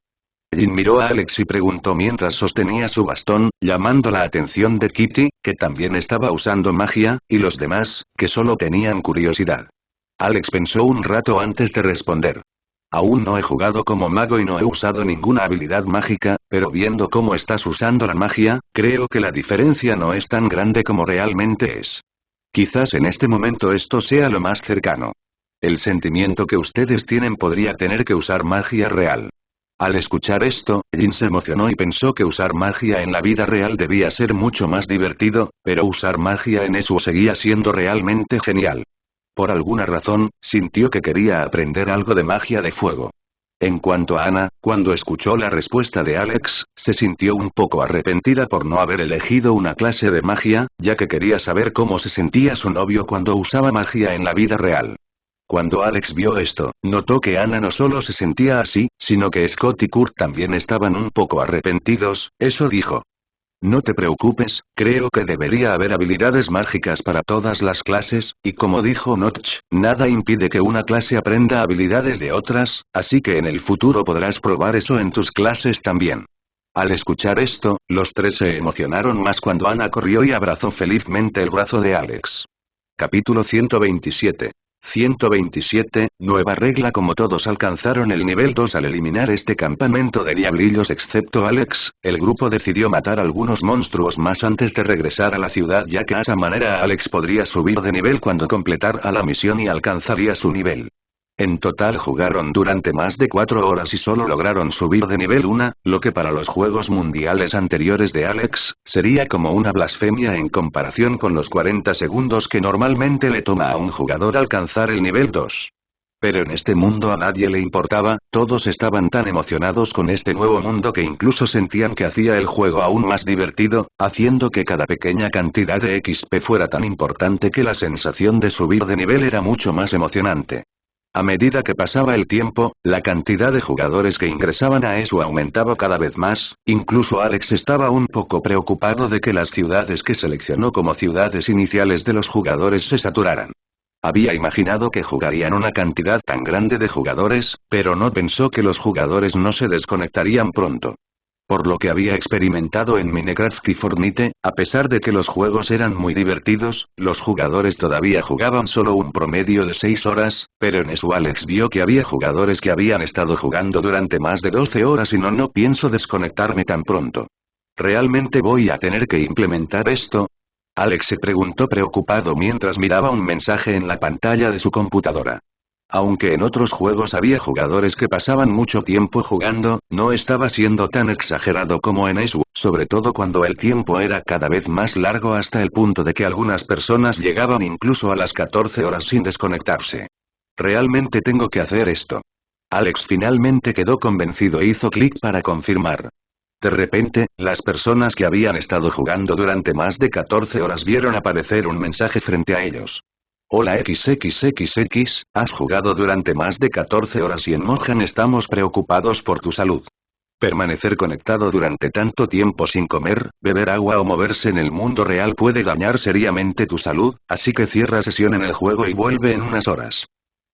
Jin miró a Alex y preguntó mientras sostenía su bastón, llamando la atención de Kitty, que también estaba usando magia, y los demás, que solo tenían curiosidad. Alex pensó un rato antes de responder. Aún no he jugado como mago y no he usado ninguna habilidad mágica, pero viendo cómo estás usando la magia, creo que la diferencia no es tan grande como realmente es. Quizás en este momento esto sea lo más cercano. El sentimiento que ustedes tienen podría tener que usar magia real. Al escuchar esto, Jin se emocionó y pensó que usar magia en la vida real debía ser mucho más divertido, pero usar magia en eso seguía siendo realmente genial. Por alguna razón, sintió que quería aprender algo de magia de fuego. En cuanto a Ana, cuando escuchó la respuesta de Alex, se sintió un poco arrepentida por no haber elegido una clase de magia, ya que quería saber cómo se sentía su novio cuando usaba magia en la vida real. Cuando Alex vio esto, notó que Ana no solo se sentía así, sino que Scott y Kurt también estaban un poco arrepentidos, eso dijo. No te preocupes, creo que debería haber habilidades mágicas para todas las clases, y como dijo Notch, nada impide que una clase aprenda habilidades de otras, así que en el futuro podrás probar eso en tus clases también. Al escuchar esto, los tres se emocionaron más cuando Ana corrió y abrazó felizmente el brazo de Alex. Capítulo 127. 127, nueva regla. Como todos alcanzaron el nivel 2 al eliminar este campamento de diablillos excepto Alex, el grupo decidió matar algunos monstruos más antes de regresar a la ciudad, ya que de esa manera Alex podría subir de nivel cuando completara la misión y alcanzaría su nivel. En total jugaron durante más de 4 horas y solo lograron subir de nivel 1, lo que para los juegos mundiales anteriores de Alex, sería como una blasfemia en comparación con los 40 segundos que normalmente le toma a un jugador alcanzar el nivel 2. Pero en este mundo a nadie le importaba, todos estaban tan emocionados con este nuevo mundo que incluso sentían que hacía el juego aún más divertido, haciendo que cada pequeña cantidad de XP fuera tan importante que la sensación de subir de nivel era mucho más emocionante. A medida que pasaba el tiempo, la cantidad de jugadores que ingresaban a ESU aumentaba cada vez más, incluso Alex estaba un poco preocupado de que las ciudades que seleccionó como ciudades iniciales de los jugadores se saturaran. Había imaginado que jugarían una cantidad tan grande de jugadores, pero no pensó que los jugadores no se desconectarían pronto. Por lo que había experimentado en Minecraft y Fortnite, a pesar de que los juegos eran muy divertidos, los jugadores todavía jugaban solo un promedio de 6 horas, pero en eso Alex vio que había jugadores que habían estado jugando durante más de 12 horas y no pienso desconectarme tan pronto. ¿Realmente voy a tener que implementar esto? Alex se preguntó preocupado mientras miraba un mensaje en la pantalla de su computadora. Aunque en otros juegos había jugadores que pasaban mucho tiempo jugando, no estaba siendo tan exagerado como en ESU, sobre todo cuando el tiempo era cada vez más largo hasta el punto de que algunas personas llegaban incluso a las 14 horas sin desconectarse. ¿Realmente tengo que hacer esto? Alex finalmente quedó convencido e hizo clic para confirmar. De repente, las personas que habían estado jugando durante más de 14 horas vieron aparecer un mensaje frente a ellos. Hola XXXX, has jugado durante más de 14 horas y en Mojang estamos preocupados por tu salud. Permanecer conectado durante tanto tiempo sin comer, beber agua o moverse en el mundo real puede dañar seriamente tu salud, así que cierra sesión en el juego y vuelve en unas horas.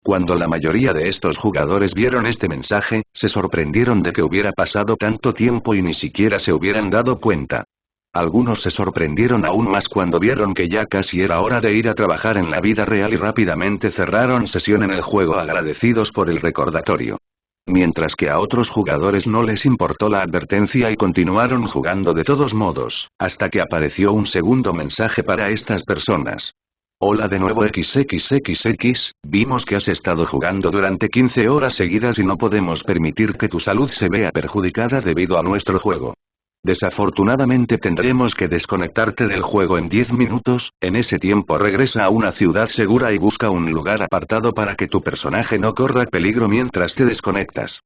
Cuando la mayoría de estos jugadores vieron este mensaje, se sorprendieron de que hubiera pasado tanto tiempo y ni siquiera se hubieran dado cuenta. Algunos se sorprendieron aún más cuando vieron que ya casi era hora de ir a trabajar en la vida real y rápidamente cerraron sesión en el juego agradecidos por el recordatorio. Mientras que a otros jugadores no les importó la advertencia y continuaron jugando de todos modos, hasta que apareció un segundo mensaje para estas personas. Hola de nuevo XXXX, vimos que has estado jugando durante 15 horas seguidas y no podemos permitir que tu salud se vea perjudicada debido a nuestro juego. Desafortunadamente tendremos que desconectarte del juego en 10 minutos, en ese tiempo regresa a una ciudad segura y busca un lugar apartado para que tu personaje no corra peligro mientras te desconectas.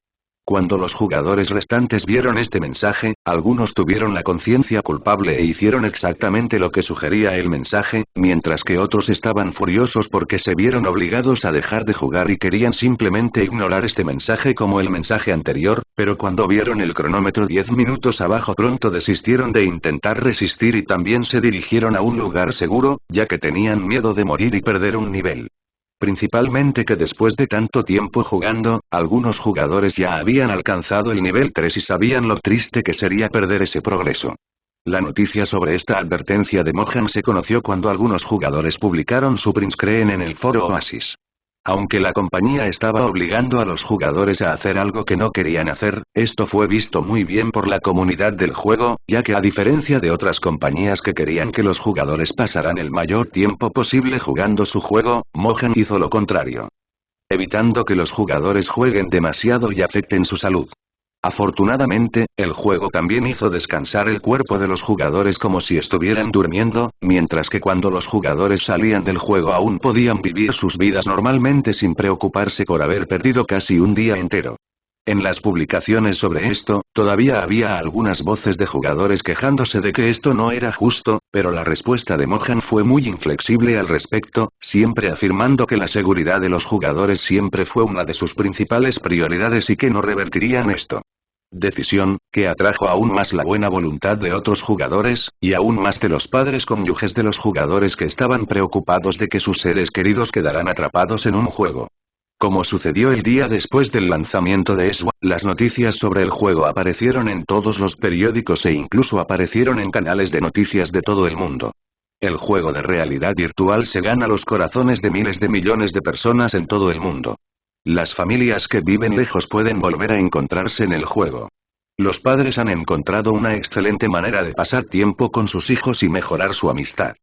Cuando los jugadores restantes vieron este mensaje, algunos tuvieron la conciencia culpable e hicieron exactamente lo que sugería el mensaje, mientras que otros estaban furiosos porque se vieron obligados a dejar de jugar y querían simplemente ignorar este mensaje como el mensaje anterior, pero cuando vieron el cronómetro 10 minutos abajo pronto desistieron de intentar resistir y también se dirigieron a un lugar seguro, ya que tenían miedo de morir y perder un nivel. Principalmente que después de tanto tiempo jugando, algunos jugadores ya habían alcanzado el nivel 3 y sabían lo triste que sería perder ese progreso. La noticia sobre esta advertencia de Mojang se conoció cuando algunos jugadores publicaron su print screen en el foro Oasis. Aunque la compañía estaba obligando a los jugadores a hacer algo que no querían hacer, esto fue visto muy bien por la comunidad del juego, ya que a diferencia de otras compañías que querían que los jugadores pasaran el mayor tiempo posible jugando su juego, Mojang hizo lo contrario. Evitando que los jugadores jueguen demasiado y afecten su salud. Afortunadamente, el juego también hizo descansar el cuerpo de los jugadores como si estuvieran durmiendo, mientras que cuando los jugadores salían del juego aún podían vivir sus vidas normalmente sin preocuparse por haber perdido casi un día entero. En las publicaciones sobre esto, todavía había algunas voces de jugadores quejándose de que esto no era justo, pero la respuesta de Mojang fue muy inflexible al respecto, siempre afirmando que la seguridad de los jugadores siempre fue una de sus principales prioridades y que no revertirían esto. Decisión, que atrajo aún más la buena voluntad de otros jugadores, y aún más de los padres cónyuges de los jugadores que estaban preocupados de que sus seres queridos quedaran atrapados en un juego. Como sucedió el día después del lanzamiento de ESU, las noticias sobre el juego aparecieron en todos los periódicos e incluso aparecieron en canales de noticias de todo el mundo. El juego de realidad virtual se gana los corazones de miles de millones de personas en todo el mundo. Las familias que viven lejos pueden volver a encontrarse en el juego. Los padres han encontrado una excelente manera de pasar tiempo con sus hijos y mejorar su amistad.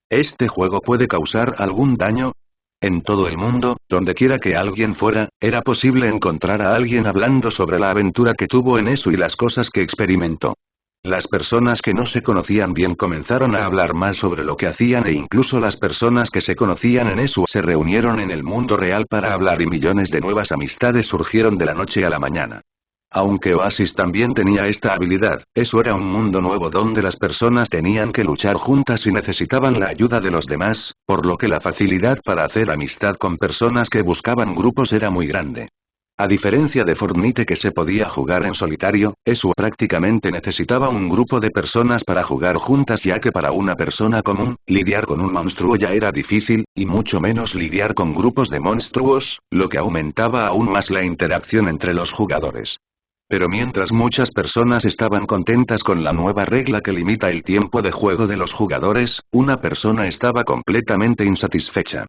¿Este juego puede causar algún daño? En todo el mundo, donde quiera que alguien fuera, era posible encontrar a alguien hablando sobre la aventura que tuvo en ESU y las cosas que experimentó. Las personas que no se conocían bien comenzaron a hablar más sobre lo que hacían e incluso las personas que se conocían en ESU se reunieron en el mundo real para hablar y millones de nuevas amistades surgieron de la noche a la mañana. Aunque Oasis también tenía esta habilidad, eso era un mundo nuevo donde las personas tenían que luchar juntas y necesitaban la ayuda de los demás, por lo que la facilidad para hacer amistad con personas que buscaban grupos era muy grande. A diferencia de Fortnite que se podía jugar en solitario, ESO prácticamente necesitaba un grupo de personas para jugar juntas ya que para una persona común, lidiar con un monstruo ya era difícil, y mucho menos lidiar con grupos de monstruos, lo que aumentaba aún más la interacción entre los jugadores. Pero mientras muchas personas estaban contentas con la nueva regla que limita el tiempo de juego de los jugadores, una persona estaba completamente insatisfecha.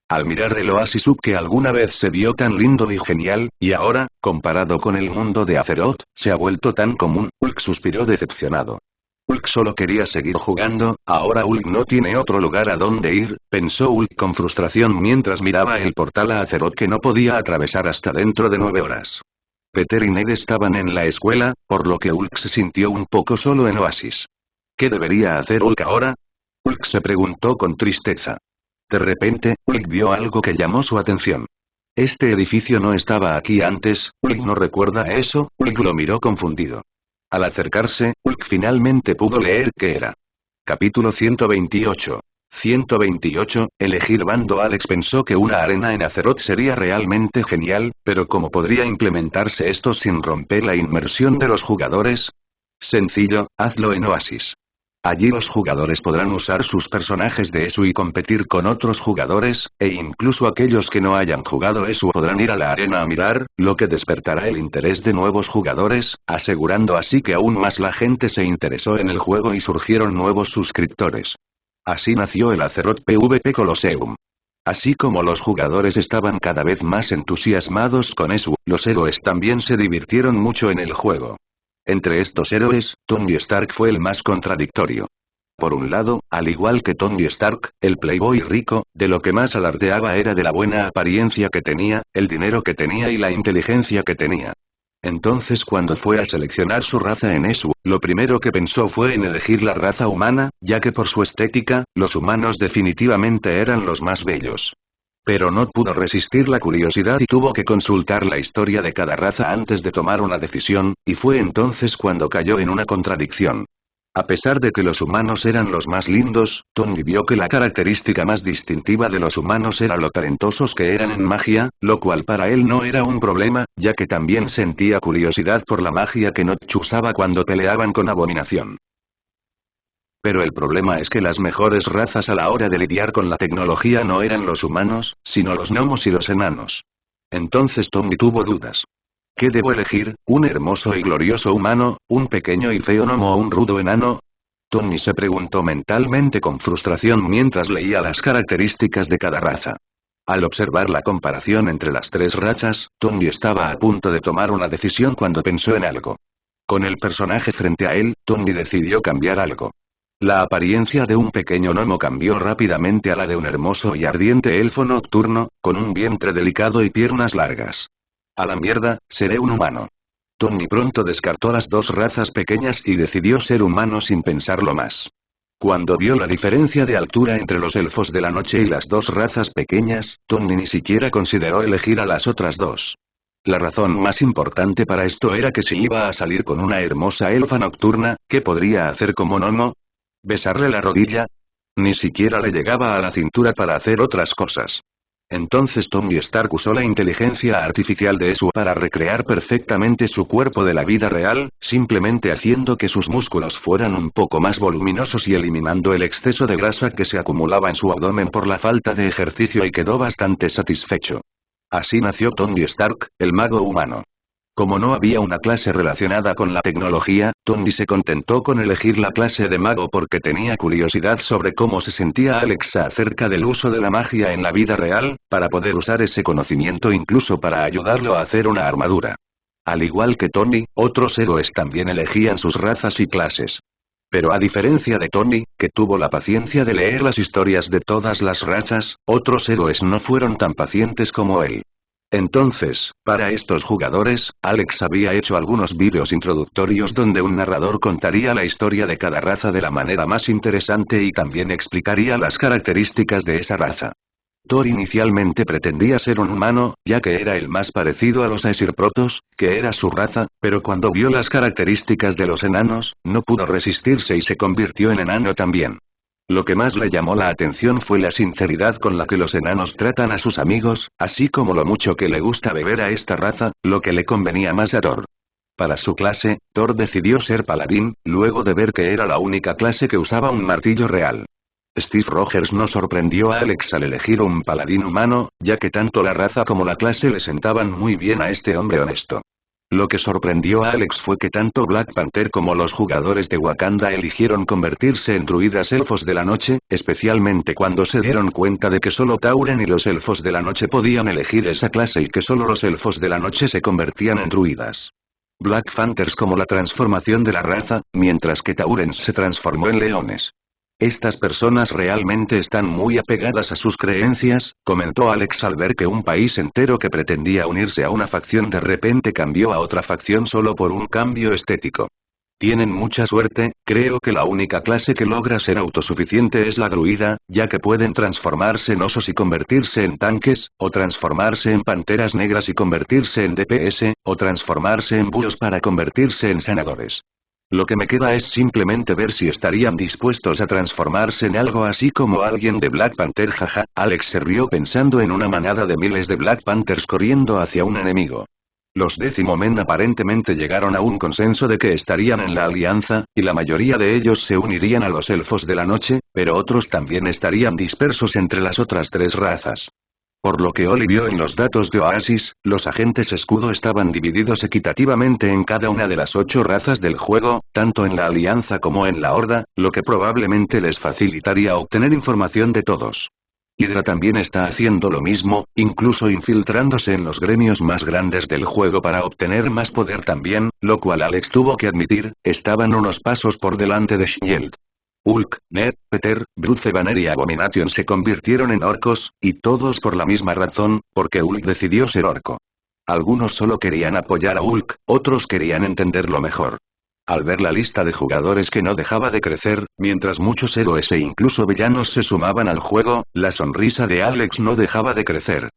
Al mirar el Oasis que alguna vez se vio tan lindo y genial, y ahora, comparado con el mundo de Azeroth, se ha vuelto tan común, Ulk suspiró decepcionado. Ulk solo quería seguir jugando, ahora Ulk no tiene otro lugar a donde ir, pensó Ulk con frustración mientras miraba el portal a Azeroth que no podía atravesar hasta dentro de 9 horas. Peter y Ned estaban en la escuela, por lo que Ulk se sintió un poco solo en Oasis. ¿Qué debería hacer Ulk ahora? Ulk se preguntó con tristeza. De repente, Ulk vio algo que llamó su atención. Este edificio no estaba aquí antes, Ulk no recuerda eso, Ulk lo miró confundido. Al acercarse, Ulk finalmente pudo leer qué era. Capítulo 128. 128, elegir bando. Alex pensó que una arena en Azeroth sería realmente genial, pero ¿cómo podría implementarse esto sin romper la inmersión de los jugadores? Sencillo, hazlo en Oasis. Allí los jugadores podrán usar sus personajes de ESO y competir con otros jugadores, e incluso aquellos que no hayan jugado ESO podrán ir a la arena a mirar, lo que despertará el interés de nuevos jugadores, asegurando así que aún más la gente se interesó en el juego y surgieron nuevos suscriptores. Así nació el Azeroth PvP Colosseum. Así como los jugadores estaban cada vez más entusiasmados con ESO, los héroes también se divirtieron mucho en el juego. Entre estos héroes, Tony Stark fue el más contradictorio. Por un lado, al igual que Tony Stark, el playboy rico, de lo que más alardeaba era de la buena apariencia que tenía, el dinero que tenía y la inteligencia que tenía. Entonces cuando fue a seleccionar su raza en ESO, lo primero que pensó fue en elegir la raza humana, ya que por su estética, los humanos definitivamente eran los más bellos. Pero no pudo resistir la curiosidad y tuvo que consultar la historia de cada raza antes de tomar una decisión, y fue entonces cuando cayó en una contradicción. A pesar de que los humanos eran los más lindos, Tony vio que la característica más distintiva de los humanos era lo talentosos que eran en magia, lo cual para él no era un problema, ya que también sentía curiosidad por la magia que Notch usaba cuando peleaban con Abominación. Pero el problema es que las mejores razas a la hora de lidiar con la tecnología no eran los humanos, sino los gnomos y los enanos. Entonces Tony tuvo dudas. ¿Qué debo elegir, un hermoso y glorioso humano, un pequeño y feo gnomo o un rudo enano? Tony se preguntó mentalmente con frustración mientras leía las características de cada raza. Al observar la comparación entre las tres razas, Tony estaba a punto de tomar una decisión cuando pensó en algo. Con el personaje frente a él, Tony decidió cambiar algo. La apariencia de un pequeño gnomo cambió rápidamente a la de un hermoso y ardiente elfo nocturno, con un vientre delicado y piernas largas. A la mierda, seré un humano. Tony pronto descartó las dos razas pequeñas y decidió ser humano sin pensarlo más. Cuando vio la diferencia de altura entre los elfos de la noche y las dos razas pequeñas, Tony ni siquiera consideró elegir a las otras dos. La razón más importante para esto era que si iba a salir con una hermosa elfa nocturna, ¿qué podría hacer como gnomo? ¿Besarle la rodilla? Ni siquiera le llegaba a la cintura para hacer otras cosas. Entonces Tony Stark usó la inteligencia artificial de ESO para recrear perfectamente su cuerpo de la vida real, simplemente haciendo que sus músculos fueran un poco más voluminosos y eliminando el exceso de grasa que se acumulaba en su abdomen por la falta de ejercicio y quedó bastante satisfecho. Así nació Tony Stark, el mago humano. Como no había una clase relacionada con la tecnología, Tony se contentó con elegir la clase de mago porque tenía curiosidad sobre cómo se sentía Alexa acerca del uso de la magia en la vida real, para poder usar ese conocimiento incluso para ayudarlo a hacer una armadura. Al igual que Tony, otros héroes también elegían sus razas y clases. Pero a diferencia de Tony, que tuvo la paciencia de leer las historias de todas las razas, otros héroes no fueron tan pacientes como él. Entonces, para estos jugadores, Alex había hecho algunos vídeos introductorios donde un narrador contaría la historia de cada raza de la manera más interesante y también explicaría las características de esa raza. Thor inicialmente pretendía ser un humano, ya que era el más parecido a los Aesir Protoss, que era su raza, pero cuando vio las características de los enanos, no pudo resistirse y se convirtió en enano también. Lo que más le llamó la atención fue la sinceridad con la que los enanos tratan a sus amigos, así como lo mucho que le gusta beber a esta raza, lo que le convenía más a Thor. Para su clase, Thor decidió ser paladín, luego de ver que era la única clase que usaba un martillo real. Steve Rogers no sorprendió a Alex al elegir un paladín humano, ya que tanto la raza como la clase le sentaban muy bien a este hombre honesto. Lo que sorprendió a Alex fue que tanto Black Panther como los jugadores de Wakanda eligieron convertirse en druidas elfos de la noche, especialmente cuando se dieron cuenta de que solo Tauren y los elfos de la noche podían elegir esa clase y que solo los elfos de la noche se convertían en druidas. Black Panthers como la transformación de la raza, mientras que Tauren se transformó en leones. Estas personas realmente están muy apegadas a sus creencias, comentó Alex al ver que un país entero que pretendía unirse a una facción de repente cambió a otra facción solo por un cambio estético. Tienen mucha suerte, creo que la única clase que logra ser autosuficiente es la druida, ya que pueden transformarse en osos y convertirse en tanques, o transformarse en panteras negras y convertirse en DPS, o transformarse en búhos para convertirse en sanadores. Lo que me queda es simplemente ver si estarían dispuestos a transformarse en algo así como alguien de Black Panther. Jaja, Alex se rió pensando en una manada de miles de Black Panthers corriendo hacia un enemigo. Los Décimo Men aparentemente llegaron a un consenso de que estarían en la alianza, y la mayoría de ellos se unirían a los elfos de la noche, pero otros también estarían dispersos entre las otras tres razas. Por lo que Oli vio en los datos de Oasis, los agentes escudo estaban divididos equitativamente en cada una de las 8 razas del juego, tanto en la alianza como en la horda, lo que probablemente les facilitaría obtener información de todos. Hydra también está haciendo lo mismo, incluso infiltrándose en los gremios más grandes del juego para obtener más poder también, lo cual Alex tuvo que admitir, estaban unos pasos por delante de Shield. Hulk, Ned, Peter, Bruce Banner y Abomination se convirtieron en orcos, y todos por la misma razón, porque Hulk decidió ser orco. Algunos solo querían apoyar a Hulk, otros querían entenderlo mejor. Al ver la lista de jugadores que no dejaba de crecer, mientras muchos héroes e incluso villanos se sumaban al juego, la sonrisa de Alex no dejaba de crecer.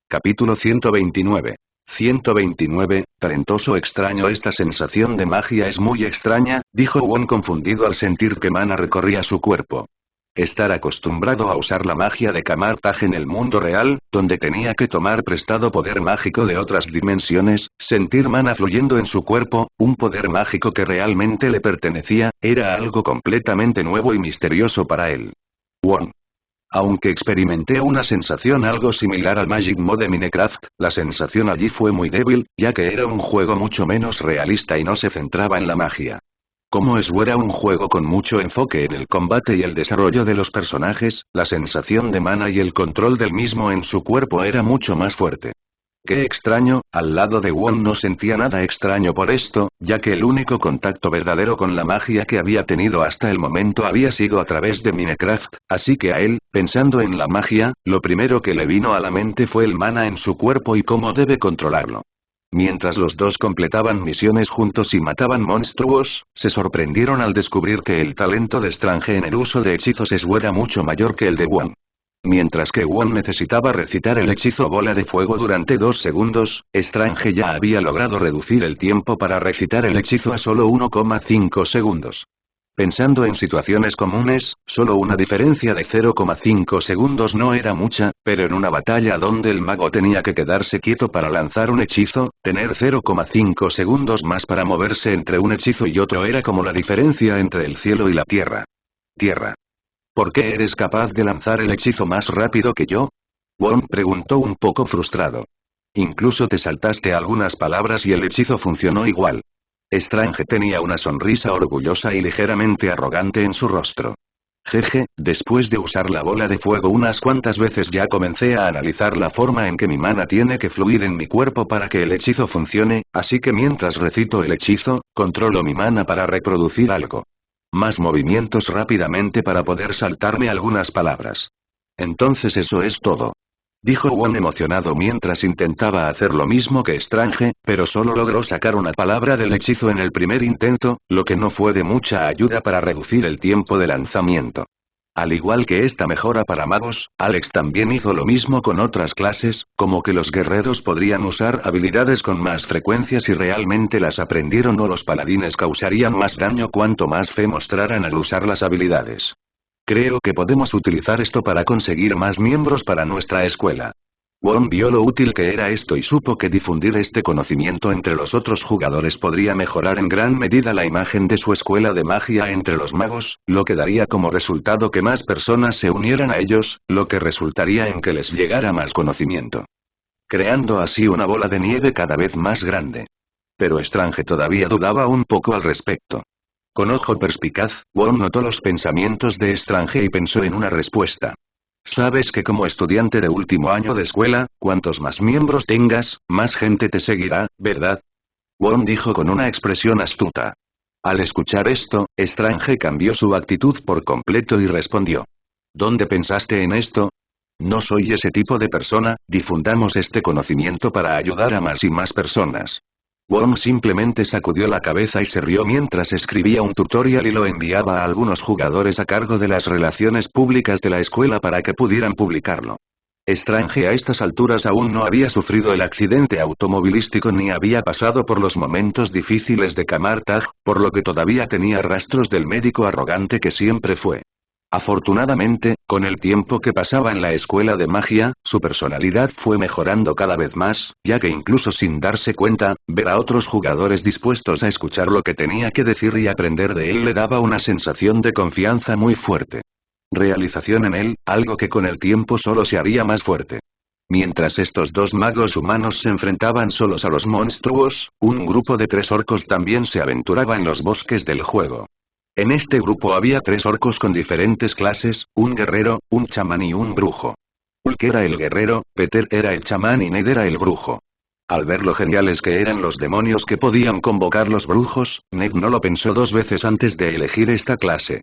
Capítulo 129. 129, talentoso extraño. Esta sensación de magia es muy extraña, dijo Won confundido al sentir que mana recorría su cuerpo. Estar acostumbrado a usar la magia de Kamartaj en el mundo real, donde tenía que tomar prestado poder mágico de otras dimensiones, sentir mana fluyendo en su cuerpo, un poder mágico que realmente le pertenecía, era algo completamente nuevo y misterioso para él. Won. Aunque experimenté una sensación algo similar al Magic Mode de Minecraft, la sensación allí fue muy débil, ya que era un juego mucho menos realista y no se centraba en la magia. Como era un juego con mucho enfoque en el combate y el desarrollo de los personajes, la sensación de mana y el control del mismo en su cuerpo era mucho más fuerte. Qué extraño, al lado de Won no sentía nada extraño por esto, ya que el único contacto verdadero con la magia que había tenido hasta el momento había sido a través de Minecraft, así que a él, pensando en la magia, lo primero que le vino a la mente fue el mana en su cuerpo y cómo debe controlarlo. Mientras los dos completaban misiones juntos y mataban monstruos, se sorprendieron al descubrir que el talento de Strange en el uso de hechizos era mucho mayor que el de Won. Mientras que Won necesitaba recitar el hechizo bola de fuego durante 2 segundos, Strange ya había logrado reducir el tiempo para recitar el hechizo a solo 1,5 segundos. Pensando en situaciones comunes, solo una diferencia de 0,5 segundos no era mucha, pero en una batalla donde el mago tenía que quedarse quieto para lanzar un hechizo, tener 0,5 segundos más para moverse entre un hechizo y otro era como la diferencia entre el cielo y la tierra. Tierra. ¿Por qué eres capaz de lanzar el hechizo más rápido que yo? Won preguntó un poco frustrado. Incluso te saltaste algunas palabras y el hechizo funcionó igual. Strange tenía una sonrisa orgullosa y ligeramente arrogante en su rostro. Jeje, después de usar la bola de fuego unas cuantas veces ya comencé a analizar la forma en que mi mana tiene que fluir en mi cuerpo para que el hechizo funcione, así que mientras recito el hechizo, controlo mi mana para reproducir algo. Más movimientos rápidamente para poder saltarme algunas palabras. Entonces eso es todo. Dijo Won emocionado mientras intentaba hacer lo mismo que Strange, pero solo logró sacar una palabra del hechizo en el primer intento, lo que no fue de mucha ayuda para reducir el tiempo de lanzamiento. Al igual que esta mejora para magos, Alex también hizo lo mismo con otras clases, como que los guerreros podrían usar habilidades con más frecuencia si realmente las aprendieron o los paladines causarían más daño cuanto más fe mostraran al usar las habilidades. Creo que podemos utilizar esto para conseguir más miembros para nuestra escuela. Wong vio lo útil que era esto y supo que difundir este conocimiento entre los otros jugadores podría mejorar en gran medida la imagen de su escuela de magia entre los magos, lo que daría como resultado que más personas se unieran a ellos, lo que resultaría en que les llegara más conocimiento. Creando así una bola de nieve cada vez más grande. Pero Strange todavía dudaba un poco al respecto. Con ojo perspicaz, Wong notó los pensamientos de Strange y pensó en una respuesta. Sabes que como estudiante de último año de escuela, cuantos más miembros tengas, más gente te seguirá, ¿verdad? Wong dijo con una expresión astuta. Al escuchar esto, Strange cambió su actitud por completo y respondió. ¿Dónde pensaste en esto? No soy ese tipo de persona, difundamos este conocimiento para ayudar a más y más personas. Wong simplemente sacudió la cabeza y se rió mientras escribía un tutorial y lo enviaba a algunos jugadores a cargo de las relaciones públicas de la escuela para que pudieran publicarlo. Strange a estas alturas aún no había sufrido el accidente automovilístico ni había pasado por los momentos difíciles de Camartag, por lo que todavía tenía rastros del médico arrogante que siempre fue. Afortunadamente, con el tiempo que pasaba en la escuela de magia, su personalidad fue mejorando cada vez más, ya que incluso sin darse cuenta, ver a otros jugadores dispuestos a escuchar lo que tenía que decir y aprender de él le daba una sensación de confianza muy fuerte. Realización en él, algo que con el tiempo solo se haría más fuerte. Mientras estos dos magos humanos se enfrentaban solos a los monstruos, un grupo de 3 orcos también se aventuraba en los bosques del juego. En este grupo había 3 orcos con diferentes clases, un guerrero, un chamán y un brujo. Ulk era el guerrero, Peter era el chamán y Ned era el brujo. Al ver lo geniales que eran los demonios que podían convocar los brujos, Ned no lo pensó 2 veces antes de elegir esta clase.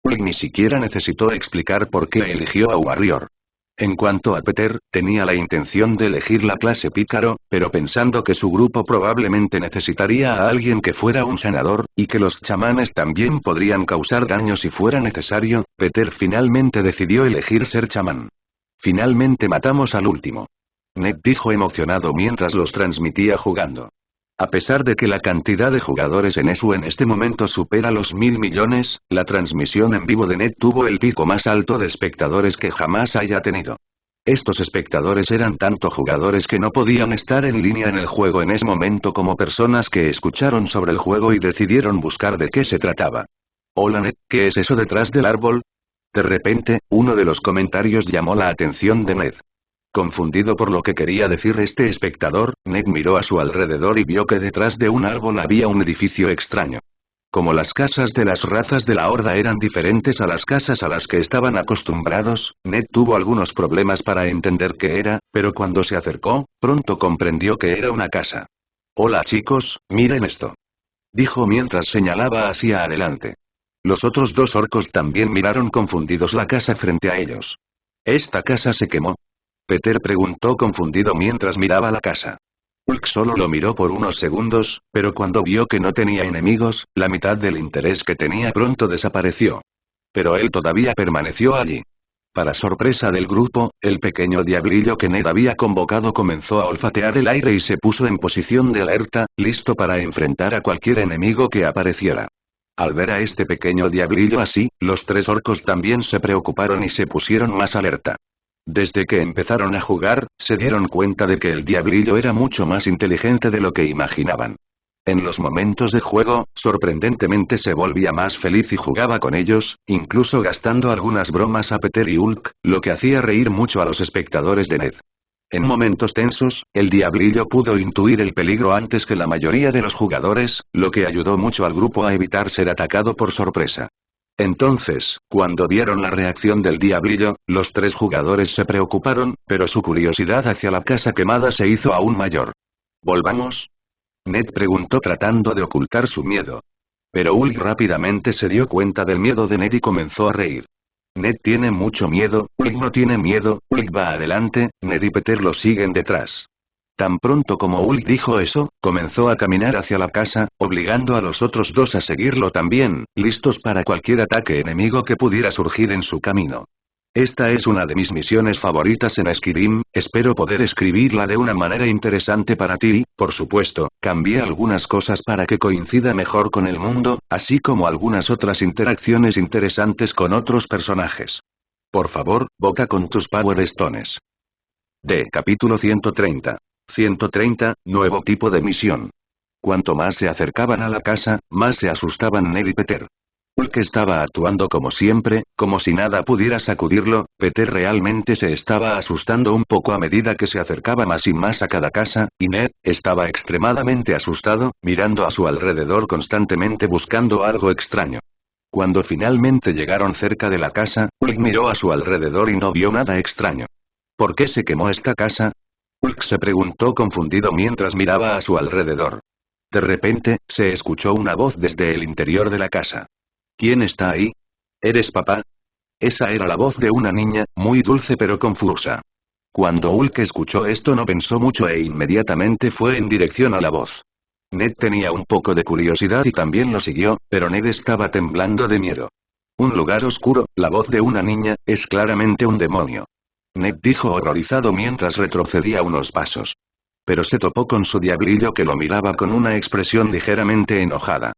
Ulk ni siquiera necesitó explicar por qué eligió a Warrior. En cuanto a Peter, tenía la intención de elegir la clase pícaro, pero pensando que su grupo probablemente necesitaría a alguien que fuera un sanador, y que los chamanes también podrían causar daño si fuera necesario, Peter finalmente decidió elegir ser chamán. Finalmente matamos al último. Ned dijo emocionado mientras los transmitía jugando. A pesar de que la cantidad de jugadores en ESU en este momento supera los 1000 millones, la transmisión en vivo de Ned tuvo el pico más alto de espectadores que jamás haya tenido. Estos espectadores eran tanto jugadores que no podían estar en línea en el juego en ese momento como personas que escucharon sobre el juego y decidieron buscar de qué se trataba. Hola Ned, ¿qué es eso detrás del árbol? De repente, uno de los comentarios llamó la atención de Ned. Confundido por lo que quería decir este espectador, Ned miró a su alrededor y vio que detrás de un árbol había un edificio extraño. Como las casas de las razas de la Horda eran diferentes a las casas a las que estaban acostumbrados, Ned tuvo algunos problemas para entender qué era, pero cuando se acercó, pronto comprendió que era una casa. Hola chicos, miren esto. Dijo mientras señalaba hacia adelante. Los otros 2 orcos también miraron confundidos la casa frente a ellos. ¿Esta casa se quemó? Peter preguntó confundido mientras miraba la casa. Ulk solo lo miró por unos segundos, pero cuando vio que no tenía enemigos, la mitad del interés que tenía pronto desapareció. Pero él todavía permaneció allí. Para sorpresa del grupo, el pequeño diablillo que Ned había convocado comenzó a olfatear el aire y se puso en posición de alerta, listo para enfrentar a cualquier enemigo que apareciera. Al ver a este pequeño diablillo así, los 3 orcos también se preocuparon y se pusieron más alerta. Desde que empezaron a jugar, se dieron cuenta de que el diablillo era mucho más inteligente de lo que imaginaban. En los momentos de juego, sorprendentemente se volvía más feliz y jugaba con ellos, incluso gastando algunas bromas a Peter y Ulk, lo que hacía reír mucho a los espectadores de Ned. En momentos tensos, el diablillo pudo intuir el peligro antes que la mayoría de los jugadores, lo que ayudó mucho al grupo a evitar ser atacado por sorpresa. Entonces, cuando vieron la reacción del diablillo, los 3 jugadores se preocuparon, pero su curiosidad hacia la casa quemada se hizo aún mayor. ¿Volvamos? Ned preguntó tratando de ocultar su miedo. Pero Ulk rápidamente se dio cuenta del miedo de Ned y comenzó a reír. Ned tiene mucho miedo, Ulk no tiene miedo, Ulk va adelante, Ned y Peter lo siguen detrás. Tan pronto como Hulk dijo eso, comenzó a caminar hacia la casa, obligando a los otros dos a seguirlo también, listos para cualquier ataque enemigo que pudiera surgir en su camino. Esta es una de mis misiones favoritas en Skyrim, espero poder escribirla de una manera interesante para ti, por supuesto, cambié algunas cosas para que coincida mejor con el mundo, así como algunas otras interacciones interesantes con otros personajes. Por favor, boca con tus Power Stones. Capítulo 130. 130, nuevo tipo de misión. Cuanto más se acercaban a la casa, más se asustaban Ned y Peter. Hulk estaba actuando como siempre, como si nada pudiera sacudirlo. Peter realmente se estaba asustando un poco a medida que se acercaba más y más a cada casa, y Ned estaba extremadamente asustado, mirando a su alrededor constantemente buscando algo extraño. Cuando finalmente llegaron cerca de la casa, Hulk miró a su alrededor y no vio nada extraño. ¿Por qué se quemó esta casa? Hulk se preguntó confundido mientras miraba a su alrededor. De repente, se escuchó una voz desde el interior de la casa. ¿Quién está ahí? ¿Eres papá? Esa era la voz de una niña, muy dulce pero confusa. Cuando Hulk escuchó esto no pensó mucho e inmediatamente fue en dirección a la voz. Ned tenía un poco de curiosidad y también lo siguió, pero Ned estaba temblando de miedo. Un lugar oscuro, la voz de una niña, es claramente un demonio. Ned dijo horrorizado mientras retrocedía unos pasos. Pero se topó con su diablillo que lo miraba con una expresión ligeramente enojada.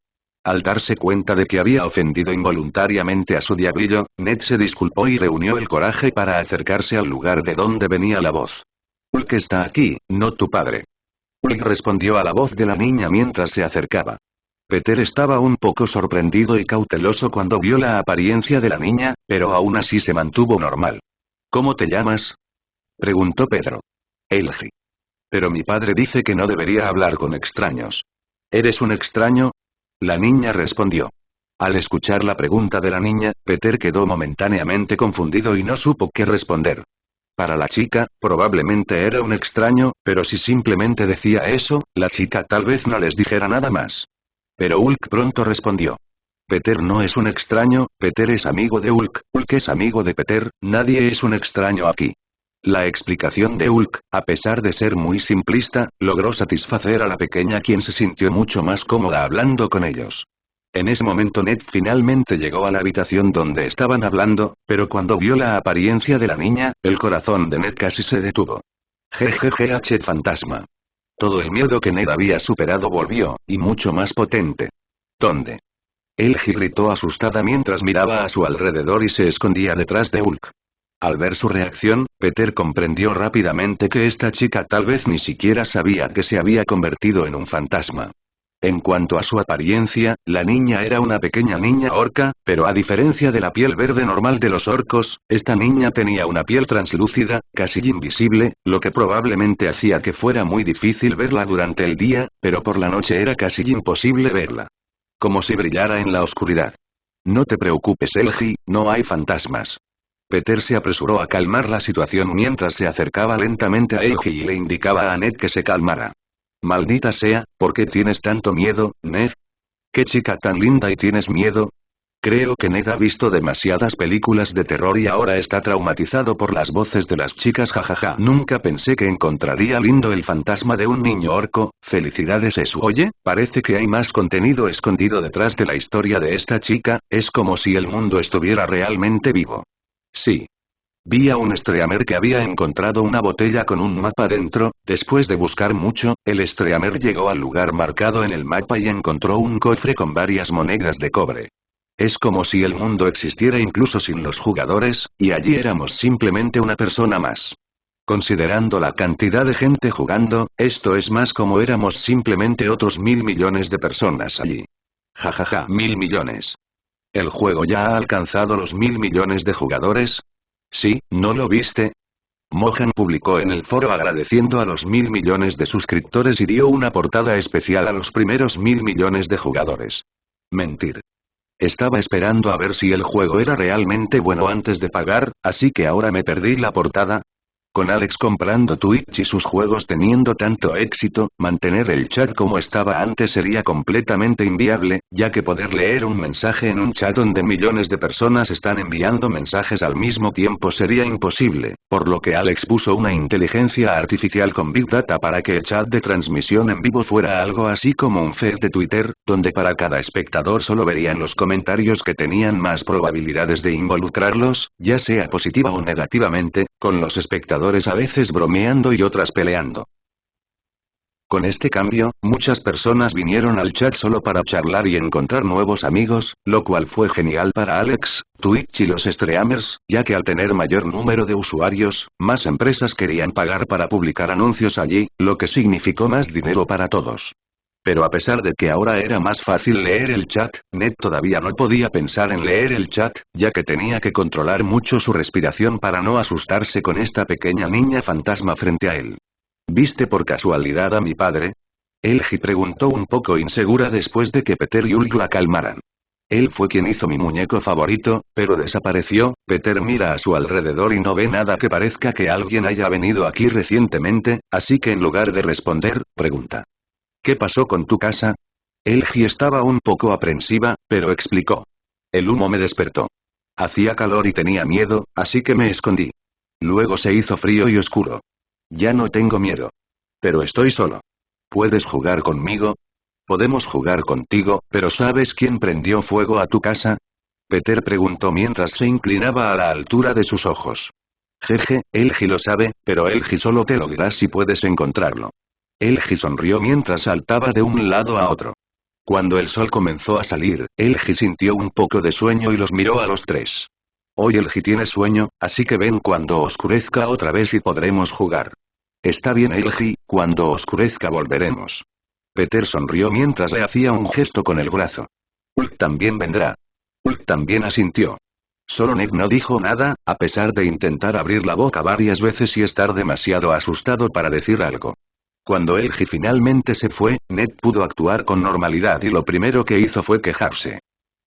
Al darse cuenta de que había ofendido involuntariamente a su diablillo, Ned se disculpó y reunió el coraje para acercarse al lugar de donde venía la voz. Hulk está aquí, no tu padre. Hulk respondió a la voz de la niña mientras se acercaba. Peter estaba un poco sorprendido y cauteloso cuando vio la apariencia de la niña, pero aún así se mantuvo normal. ¿Cómo te llamas? Preguntó Pedro. Elgi. Pero mi padre dice que no debería hablar con extraños. ¿Eres un extraño? La niña respondió. Al escuchar la pregunta de la niña, Peter quedó momentáneamente confundido y no supo qué responder. Para la chica, probablemente era un extraño, pero si simplemente decía eso, la chica tal vez no les dijera nada más. Pero Hulk pronto respondió. Peter no es un extraño, Peter es amigo de Hulk, Hulk es amigo de Peter, nadie es un extraño aquí. La explicación de Hulk, a pesar de ser muy simplista, logró satisfacer a la pequeña quien se sintió mucho más cómoda hablando con ellos. En ese momento Ned finalmente llegó a la habitación donde estaban hablando, pero cuando vio la apariencia de la niña, el corazón de Ned casi se detuvo. Jejeje fantasma. Todo el miedo que Ned había superado volvió, y mucho más potente. ¿Dónde? Elgi gritó asustada mientras miraba a su alrededor y se escondía detrás de Hulk. Al ver su reacción, Peter comprendió rápidamente que esta chica tal vez ni siquiera sabía que se había convertido en un fantasma. En cuanto a su apariencia, la niña era una pequeña niña orca, pero a diferencia de la piel verde normal de los orcos, esta niña tenía una piel translúcida, casi invisible, lo que probablemente hacía que fuera muy difícil verla durante el día, pero por la noche era casi imposible verla. Como si brillara en la oscuridad. No te preocupes Elgi, no hay fantasmas. Peter se apresuró a calmar la situación mientras se acercaba lentamente a Elgi y le indicaba a Ned que se calmara. Maldita sea, ¿por qué tienes tanto miedo, Ned? ¿Qué chica tan linda y tienes miedo? Creo que Ned ha visto demasiadas películas de terror y ahora está traumatizado por las voces de las chicas jajaja. Nunca pensé que encontraría lindo el fantasma de un niño orco, felicidades Esu. Oye, parece que hay más contenido escondido detrás de la historia de esta chica, es como si el mundo estuviera realmente vivo. Sí. Vi a un streamer que había encontrado una botella con un mapa dentro, después de buscar mucho, el streamer llegó al lugar marcado en el mapa y encontró un cofre con varias monedas de cobre. Es como si el mundo existiera incluso sin los jugadores, y allí éramos simplemente una persona más. Considerando la cantidad de gente jugando, esto es más como éramos simplemente otros 1000 millones de personas allí. Jajaja, 1000 millones. ¿El juego ya ha alcanzado los 1000 millones de jugadores? Sí, ¿no lo viste? Mohan publicó en el foro agradeciendo a los 1000 millones de suscriptores y dio una portada especial a los primeros 1000 millones de jugadores. Mentir. Estaba esperando a ver si el juego era realmente bueno antes de pagar, así que ahora me perdí la portada. Con Alex comprando Twitch y sus juegos teniendo tanto éxito, mantener el chat como estaba antes sería completamente inviable, ya que poder leer un mensaje en un chat donde millones de personas están enviando mensajes al mismo tiempo sería imposible, por lo que Alex puso una inteligencia artificial con Big Data para que el chat de transmisión en vivo fuera algo así como un feed de Twitter, donde para cada espectador solo verían los comentarios que tenían más probabilidades de involucrarlos, ya sea positiva o negativamente, con los espectadores a veces bromeando y otras peleando. Con este cambio, muchas personas vinieron al chat solo para charlar y encontrar nuevos amigos, lo cual fue genial para Alex, Twitch y los streamers, ya que al tener mayor número de usuarios, más empresas querían pagar para publicar anuncios allí, lo que significó más dinero para todos. Pero a pesar de que ahora era más fácil leer el chat, Ned todavía no podía pensar en leer el chat, ya que tenía que controlar mucho su respiración para no asustarse con esta pequeña niña fantasma frente a él. ¿Viste por casualidad a mi padre? Elgi preguntó un poco insegura después de que Peter y Ulf la calmaran. Él fue quien hizo mi muñeco favorito, pero desapareció. Peter mira a su alrededor y no ve nada que parezca que alguien haya venido aquí recientemente, así que en lugar de responder, pregunta. ¿Qué pasó con tu casa? Elgi estaba un poco aprensiva, pero explicó. El humo me despertó. Hacía calor y tenía miedo, así que me escondí. Luego se hizo frío y oscuro. Ya no tengo miedo. Pero estoy solo. ¿Puedes jugar conmigo? Podemos jugar contigo, pero ¿sabes quién prendió fuego a tu casa? Peter preguntó mientras se inclinaba a la altura de sus ojos. Jeje, Elgi lo sabe, pero Elgi solo te lo dirá si puedes encontrarlo. Elgi sonrió mientras saltaba de un lado a otro. Cuando el sol comenzó a salir, Elgi sintió un poco de sueño y los miró a los tres. Hoy Elgi tiene sueño, así que ven cuando oscurezca otra vez y podremos jugar. Está bien Elgi, cuando oscurezca volveremos. Peter sonrió mientras le hacía un gesto con el brazo. Ulf también vendrá. Ulf también asintió. Solo Ned no dijo nada, a pesar de intentar abrir la boca varias veces y estar demasiado asustado para decir algo. Cuando Elgi finalmente se fue, Ned pudo actuar con normalidad y lo primero que hizo fue quejarse.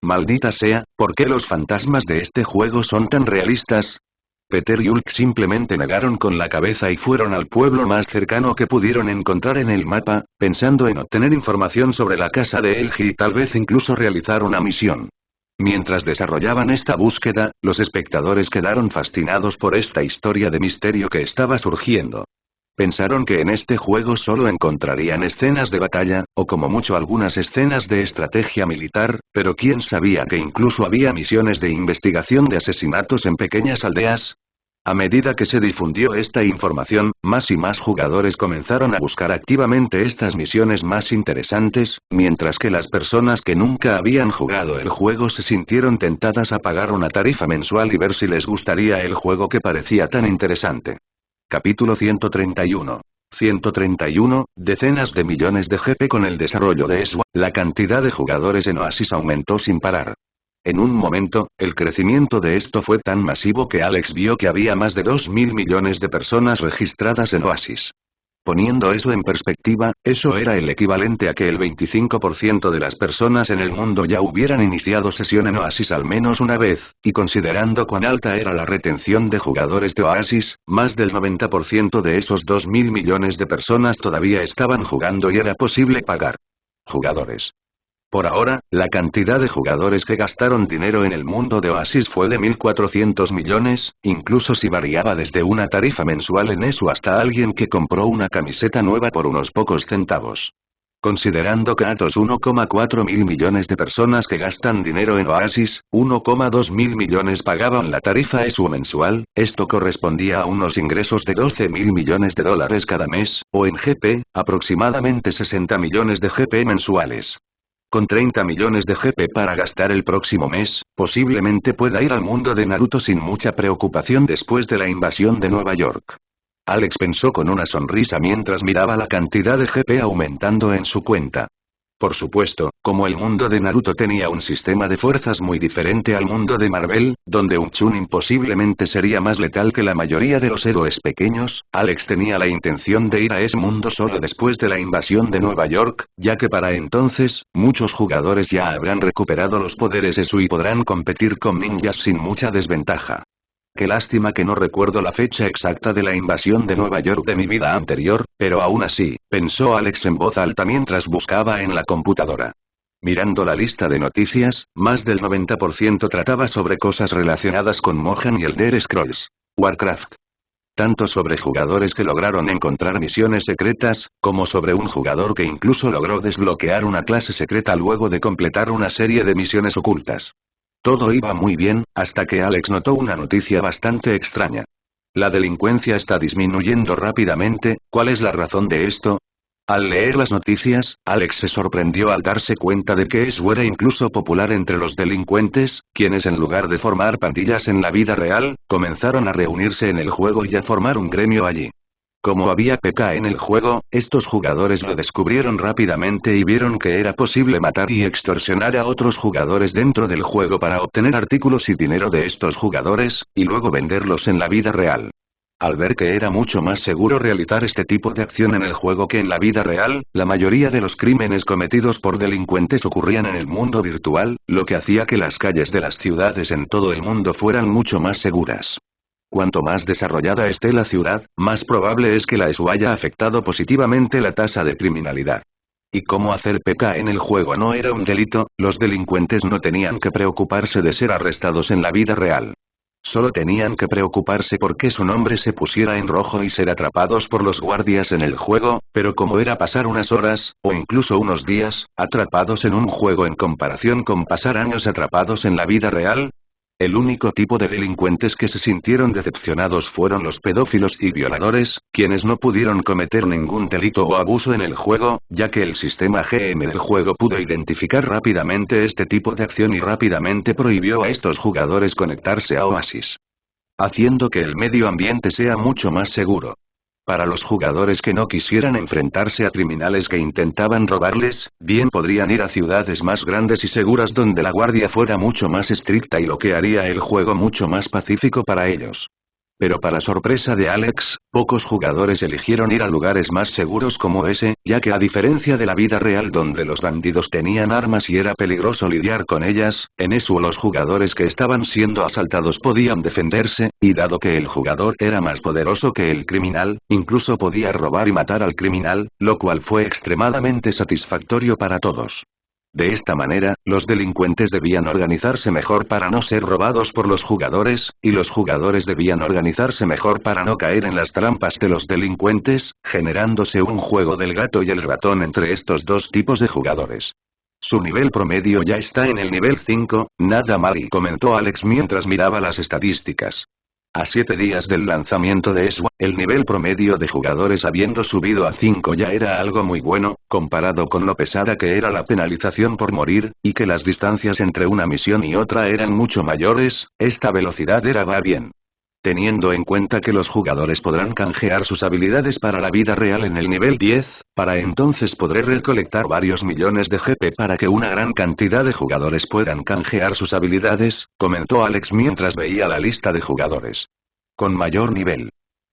Maldita sea, ¿por qué los fantasmas de este juego son tan realistas? Peter y Ulf simplemente negaron con la cabeza y fueron al pueblo más cercano que pudieron encontrar en el mapa, pensando en obtener información sobre la casa de Elgi y tal vez incluso realizar una misión. Mientras desarrollaban esta búsqueda, los espectadores quedaron fascinados por esta historia de misterio que estaba surgiendo. Pensaron que en este juego solo encontrarían escenas de batalla, o como mucho algunas escenas de estrategia militar, pero ¿quién sabía que incluso había misiones de investigación de asesinatos en pequeñas aldeas? A medida que se difundió esta información, más y más jugadores comenzaron a buscar activamente estas misiones más interesantes, mientras que las personas que nunca habían jugado el juego se sintieron tentadas a pagar una tarifa mensual y ver si les gustaría el juego que parecía tan interesante. Capítulo 131. 131, decenas de millones de GP con el desarrollo de SWAT. La cantidad de jugadores en Oasis aumentó sin parar. En un momento, el crecimiento de esto fue tan masivo que Alex vio que había más de 2.000 millones de personas registradas en Oasis. Poniendo eso en perspectiva, eso era el equivalente a que el 25% de las personas en el mundo ya hubieran iniciado sesión en Oasis al menos una vez, y considerando cuán alta era la retención de jugadores de Oasis, más del 90% de esos 2.000 millones de personas todavía estaban jugando y era posible pagar. Jugadores. Por ahora, la cantidad de jugadores que gastaron dinero en el mundo de Oasis fue de 1.400 millones, incluso si variaba desde una tarifa mensual en eso hasta alguien que compró una camiseta nueva por unos pocos centavos. Considerando que a 1,4 mil millones de personas que gastan dinero en Oasis, 1,2 mil millones pagaban la tarifa ESU mensual, esto correspondía a unos ingresos de 12.000 millones de dólares cada mes, o en GP, aproximadamente 60 millones de GP mensuales. Con 30 millones de GP para gastar el próximo mes, posiblemente pueda ir al mundo de Naruto sin mucha preocupación después de la invasión de Nueva York. Alex pensó con una sonrisa mientras miraba la cantidad de GP aumentando en su cuenta. Por supuesto, como el mundo de Naruto tenía un sistema de fuerzas muy diferente al mundo de Marvel, donde un Chunin posiblemente sería más letal que la mayoría de los héroes pequeños, Alex tenía la intención de ir a ese mundo solo después de la invasión de Nueva York, ya que para entonces, muchos jugadores ya habrán recuperado los poderes ESU y podrán competir con ninjas sin mucha desventaja. Qué lástima que no recuerdo la fecha exacta de la invasión de Nueva York de mi vida anterior, pero aún así, pensó Alex en voz alta mientras buscaba en la computadora. Mirando la lista de noticias, más del 90% trataba sobre cosas relacionadas con Mohan y Elder Scrolls. Warcraft. Tanto sobre jugadores que lograron encontrar misiones secretas, como sobre un jugador que incluso logró desbloquear una clase secreta luego de completar una serie de misiones ocultas. Todo iba muy bien, hasta que Alex notó una noticia bastante extraña. La delincuencia está disminuyendo rápidamente, ¿cuál es la razón de esto? Al leer las noticias, Alex se sorprendió al darse cuenta de que eso era incluso popular entre los delincuentes, quienes en lugar de formar pandillas en la vida real, comenzaron a reunirse en el juego y a formar un gremio allí. Como había PK en el juego, estos jugadores lo descubrieron rápidamente y vieron que era posible matar y extorsionar a otros jugadores dentro del juego para obtener artículos y dinero de estos jugadores, y luego venderlos en la vida real. Al ver que era mucho más seguro realizar este tipo de acción en el juego que en la vida real, la mayoría de los crímenes cometidos por delincuentes ocurrían en el mundo virtual, lo que hacía que las calles de las ciudades en todo el mundo fueran mucho más seguras. Cuanto más desarrollada esté la ciudad, más probable es que eso haya afectado positivamente la tasa de criminalidad. Y como hacer PK en el juego no era un delito, los delincuentes no tenían que preocuparse de ser arrestados en la vida real. Solo tenían que preocuparse porque su nombre se pusiera en rojo y ser atrapados por los guardias en el juego, pero como era pasar unas horas, o incluso unos días, atrapados en un juego en comparación con pasar años atrapados en la vida real. El único tipo de delincuentes que se sintieron decepcionados fueron los pedófilos y violadores, quienes no pudieron cometer ningún delito o abuso en el juego, ya que el sistema GM del juego pudo identificar rápidamente este tipo de acción y rápidamente prohibió a estos jugadores conectarse a Oasis, haciendo que el medio ambiente sea mucho más seguro. Para los jugadores que no quisieran enfrentarse a criminales que intentaban robarles, bien podrían ir a ciudades más grandes y seguras donde la guardia fuera mucho más estricta y lo que haría el juego mucho más pacífico para ellos. Pero para sorpresa de Alex, pocos jugadores eligieron ir a lugares más seguros como ese, ya que a diferencia de la vida real donde los bandidos tenían armas y era peligroso lidiar con ellas, en eso los jugadores que estaban siendo asaltados podían defenderse, y dado que el jugador era más poderoso que el criminal, incluso podía robar y matar al criminal, lo cual fue extremadamente satisfactorio para todos. De esta manera, los delincuentes debían organizarse mejor para no ser robados por los jugadores, y los jugadores debían organizarse mejor para no caer en las trampas de los delincuentes, generándose un juego del gato y el ratón entre estos dos tipos de jugadores. Su nivel promedio ya está en el nivel 5, nada mal, y comentó Alex mientras miraba las estadísticas. A 7 días del lanzamiento de SWAT, el nivel promedio de jugadores habiendo subido a 5 ya era algo muy bueno, comparado con lo pesada que era la penalización por morir, y que las distancias entre una misión y otra eran mucho mayores, esta velocidad va bien. Teniendo en cuenta que los jugadores podrán canjear sus habilidades para la vida real en el nivel 10, para entonces podré recolectar varios millones de GP para que una gran cantidad de jugadores puedan canjear sus habilidades, comentó Alex mientras veía la lista de jugadores con mayor nivel.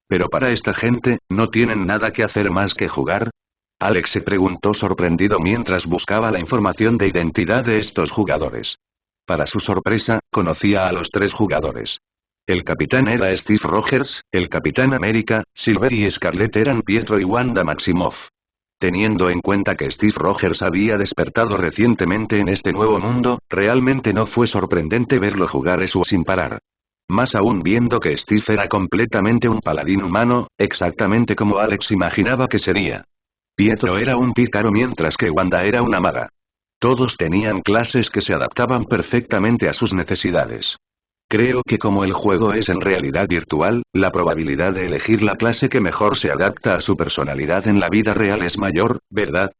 ¿Pero para esta gente, no tienen nada que hacer más que jugar? Alex se preguntó sorprendido mientras buscaba la información de identidad de estos jugadores. Para su sorpresa, conocía a los 3 jugadores. El capitán era Steve Rogers, el Capitán América, Silver y Scarlet eran Pietro y Wanda Maximoff. Teniendo en cuenta que Steve Rogers había despertado recientemente en este nuevo mundo, realmente no fue sorprendente verlo jugar eso sin parar. Más aún viendo que Steve era completamente un paladín humano, exactamente como Alex imaginaba que sería. Pietro era un pícaro mientras que Wanda era una maga. Todos tenían clases que se adaptaban perfectamente a sus necesidades. Creo que como el juego es en realidad virtual, la probabilidad de elegir la clase que mejor se adapta a su personalidad en la vida real es mayor, ¿verdad?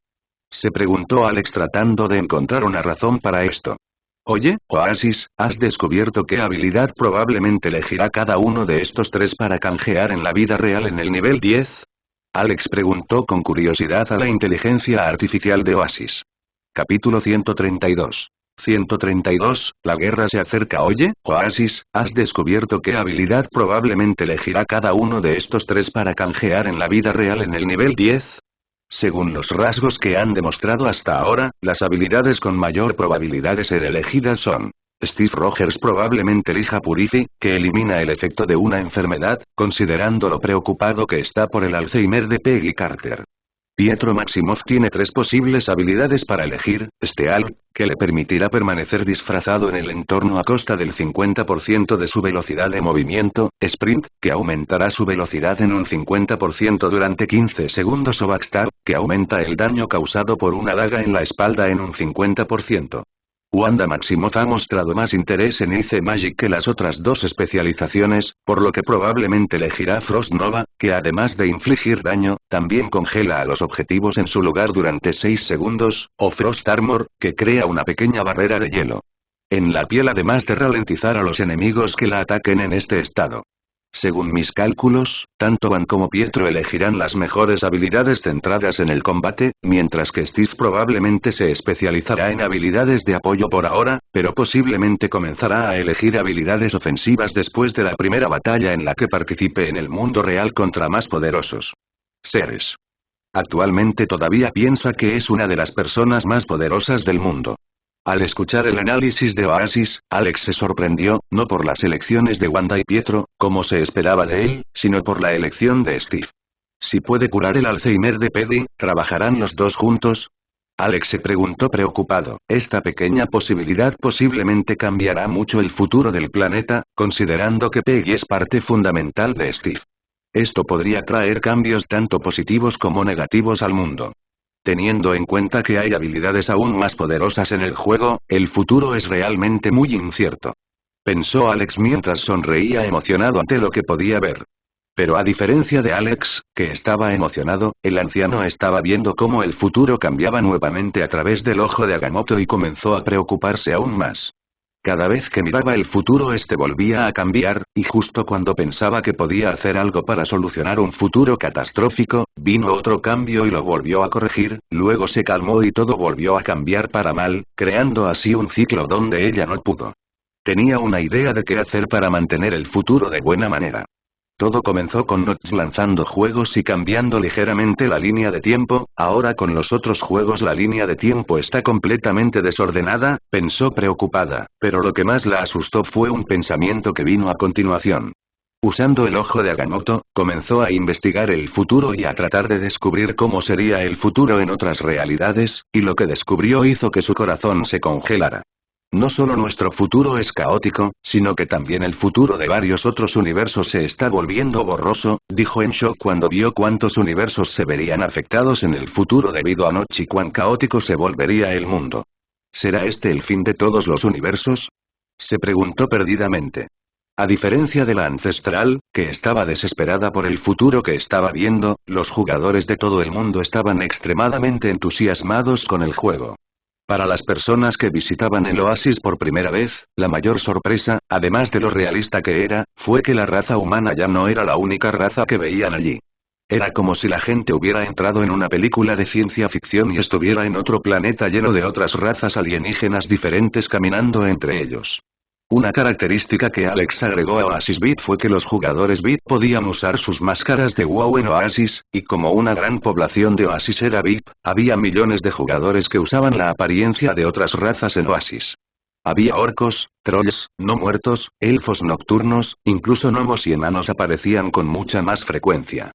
Se preguntó Alex tratando de encontrar una razón para esto. Oye, Oasis, ¿has descubierto qué habilidad probablemente elegirá cada uno de estos 3 para canjear en la vida real en el nivel 10? Alex preguntó con curiosidad a la inteligencia artificial de Oasis. Capítulo 132. 132, la guerra se acerca. Oye, Oasis, ¿has descubierto qué habilidad probablemente elegirá cada uno de estos 3 para canjear en la vida real en el nivel 10? Según los rasgos que han demostrado hasta ahora, las habilidades con mayor probabilidad de ser elegidas son Steve Rogers probablemente elija Purify, que elimina el efecto de una enfermedad, considerando lo preocupado que está por el Alzheimer de Peggy Carter. Pietro Maximoff tiene 3 posibles habilidades para elegir: Stealth, que le permitirá permanecer disfrazado en el entorno a costa del 50% de su velocidad de movimiento; Sprint, que aumentará su velocidad en un 50% durante 15 segundos; o Backstab, que aumenta el daño causado por una daga en la espalda en un 50%. Wanda Maximoff ha mostrado más interés en Ice Magic que las otras 2 especializaciones, por lo que probablemente elegirá Frost Nova, que además de infligir daño, también congela a los objetivos en su lugar durante 6 segundos, o Frost Armor, que crea una pequeña barrera de hielo en la piel además de ralentizar a los enemigos que la ataquen en este estado. Según mis cálculos, tanto Van como Pietro elegirán las mejores habilidades centradas en el combate, mientras que Steve probablemente se especializará en habilidades de apoyo por ahora, pero posiblemente comenzará a elegir habilidades ofensivas después de la primera batalla en la que participe en el mundo real contra más poderosos seres. Actualmente todavía piensa que es una de las personas más poderosas del mundo. Al escuchar el análisis de Oasis, Alex se sorprendió, no por las elecciones de Wanda y Pietro, como se esperaba de él, sino por la elección de Steve. Si puede curar el Alzheimer de Peggy, ¿trabajarán los 2 juntos? Alex se preguntó preocupado. Esta pequeña posibilidad posiblemente cambiará mucho el futuro del planeta, considerando que Peggy es parte fundamental de Steve. Esto podría traer cambios tanto positivos como negativos al mundo. Teniendo en cuenta que hay habilidades aún más poderosas en el juego, el futuro es realmente muy incierto. Pensó Alex mientras sonreía emocionado ante lo que podía ver. Pero a diferencia de Alex, que estaba emocionado, el anciano estaba viendo cómo el futuro cambiaba nuevamente a través del ojo de Agamotto y comenzó a preocuparse aún más. Cada vez que miraba el futuro este volvía a cambiar, y justo cuando pensaba que podía hacer algo para solucionar un futuro catastrófico, vino otro cambio y lo volvió a corregir, luego se calmó y todo volvió a cambiar para mal, creando así un ciclo donde ella no pudo. Tenía una idea de qué hacer para mantener el futuro de buena manera. Todo comenzó con Notch lanzando juegos y cambiando ligeramente la línea de tiempo. Ahora con los otros juegos la línea de tiempo está completamente desordenada, pensó preocupada, pero lo que más la asustó fue un pensamiento que vino a continuación. Usando el ojo de Agamotto, comenzó a investigar el futuro y a tratar de descubrir cómo sería el futuro en otras realidades, y lo que descubrió hizo que su corazón se congelara. No solo nuestro futuro es caótico, sino que también el futuro de varios otros universos se está volviendo borroso, dijo en shock cuando vio cuántos universos se verían afectados en el futuro debido a Notch y cuán caótico se volvería el mundo. ¿Será este el fin de todos los universos? Se preguntó perdidamente. A diferencia de la ancestral, que estaba desesperada por el futuro que estaba viendo, los jugadores de todo el mundo estaban extremadamente entusiasmados con el juego. Para las personas que visitaban el oasis por primera vez, la mayor sorpresa, además de lo realista que era, fue que la raza humana ya no era la única raza que veían allí. Era como si la gente hubiera entrado en una película de ciencia ficción y estuviera en otro planeta lleno de otras razas alienígenas diferentes caminando entre ellos. Una característica que Alex agregó a Oasis Beat fue que los jugadores Beat podían usar sus máscaras de WoW en Oasis, y como una gran población de Oasis era VIP, había millones de jugadores que usaban la apariencia de otras razas en Oasis. Había orcos, trolls, no muertos, elfos nocturnos, incluso gnomos y enanos aparecían con mucha más frecuencia.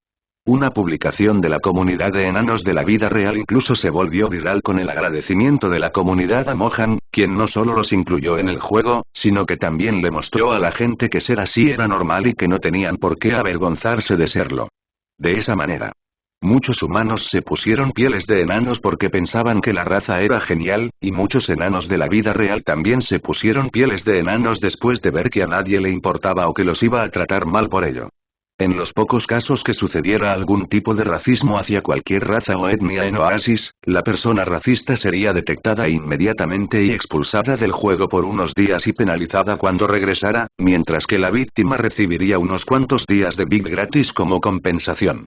Una publicación de la comunidad de enanos de la vida real incluso se volvió viral con el agradecimiento de la comunidad a Mohan, quien no solo los incluyó en el juego, sino que también le mostró a la gente que ser así era normal y que no tenían por qué avergonzarse de serlo. De esa manera, muchos humanos se pusieron pieles de enanos porque pensaban que la raza era genial, y muchos enanos de la vida real también se pusieron pieles de enanos después de ver que a nadie le importaba o que los iba a tratar mal por ello. En los pocos casos que sucediera algún tipo de racismo hacia cualquier raza o etnia en Oasis, la persona racista sería detectada inmediatamente y expulsada del juego por unos días y penalizada cuando regresara, mientras que la víctima recibiría unos cuantos días de VIP gratis como compensación.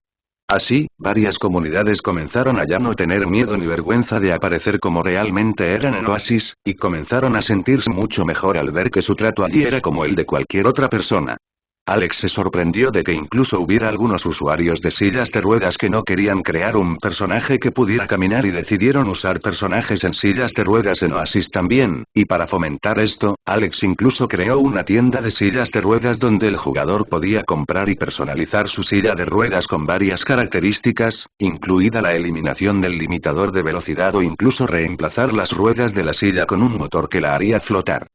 Así, varias comunidades comenzaron a ya no tener miedo ni vergüenza de aparecer como realmente eran en Oasis, y comenzaron a sentirse mucho mejor al ver que su trato allí era como el de cualquier otra persona. Alex se sorprendió de que incluso hubiera algunos usuarios de sillas de ruedas que no querían crear un personaje que pudiera caminar y decidieron usar personajes en sillas de ruedas en Oasis también, y para fomentar esto, Alex incluso creó una tienda de sillas de ruedas donde el jugador podía comprar y personalizar su silla de ruedas con varias características, incluida la eliminación del limitador de velocidad o incluso reemplazar las ruedas de la silla con un motor que la haría flotar.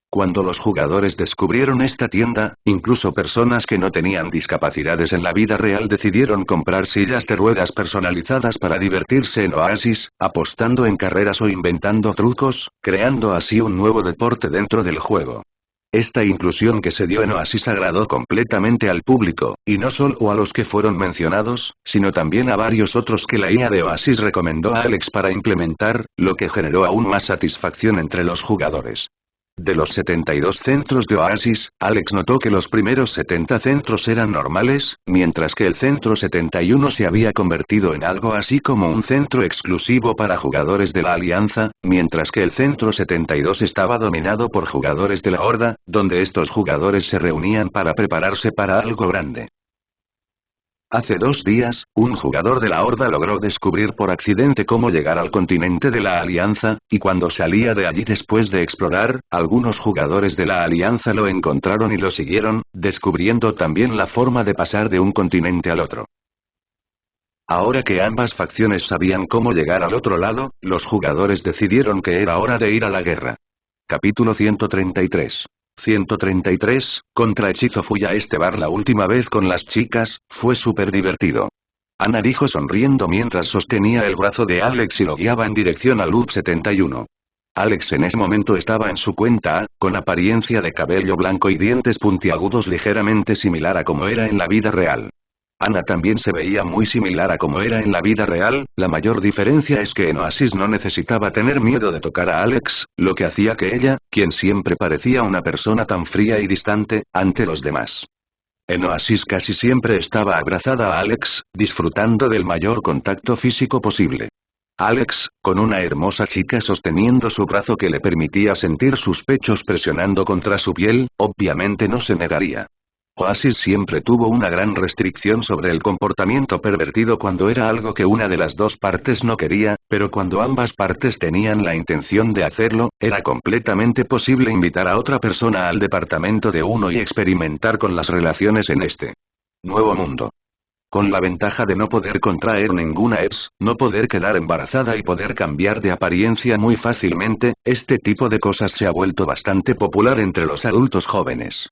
Cuando los jugadores descubrieron esta tienda, incluso personas que no tenían discapacidades en la vida real decidieron comprar sillas de ruedas personalizadas para divertirse en Oasis, apostando en carreras o inventando trucos, creando así un nuevo deporte dentro del juego. Esta inclusión que se dio en Oasis agradó completamente al público, y no solo a los que fueron mencionados, sino también a varios otros que la IA de Oasis recomendó a Alex para implementar, lo que generó aún más satisfacción entre los jugadores. De los 72 centros de Oasis, Alex notó que los primeros 70 centros eran normales, mientras que el centro 71 se había convertido en algo así como un centro exclusivo para jugadores de la Alianza, mientras que el centro 72 estaba dominado por jugadores de la Horda, donde estos jugadores se reunían para prepararse para algo grande. Hace 2 días, un jugador de la Horda logró descubrir por accidente cómo llegar al continente de la Alianza, y cuando salía de allí después de explorar, algunos jugadores de la Alianza lo encontraron y lo siguieron, descubriendo también la forma de pasar de un continente al otro. Ahora que ambas facciones sabían cómo llegar al otro lado, los jugadores decidieron que era hora de ir a la guerra. Capítulo 133. 133, contra Hechizo fui a este bar la última vez con las chicas, fue súper divertido. Ana dijo sonriendo mientras sostenía el brazo de Alex y lo guiaba en dirección al Loop 71. Alex en ese momento estaba en su cuenta A, con apariencia de cabello blanco y dientes puntiagudos ligeramente similar a como era en la vida real. Ana también se veía muy similar a como era en la vida real, la mayor diferencia es que en Oasis no necesitaba tener miedo de tocar a Alex, lo que hacía que ella, quien siempre parecía una persona tan fría y distante, ante los demás. En Oasis casi siempre estaba abrazada a Alex, disfrutando del mayor contacto físico posible. Alex, con una hermosa chica sosteniendo su brazo que le permitía sentir sus pechos presionando contra su piel, obviamente no se negaría. Oasis siempre tuvo una gran restricción sobre el comportamiento pervertido cuando era algo que una de las dos partes no quería, pero cuando ambas partes tenían la intención de hacerlo, era completamente posible invitar a otra persona al departamento de uno y experimentar con las relaciones en este nuevo mundo. Con la ventaja de no poder contraer ninguna EPS, no poder quedar embarazada y poder cambiar de apariencia muy fácilmente, este tipo de cosas se ha vuelto bastante popular entre los adultos jóvenes.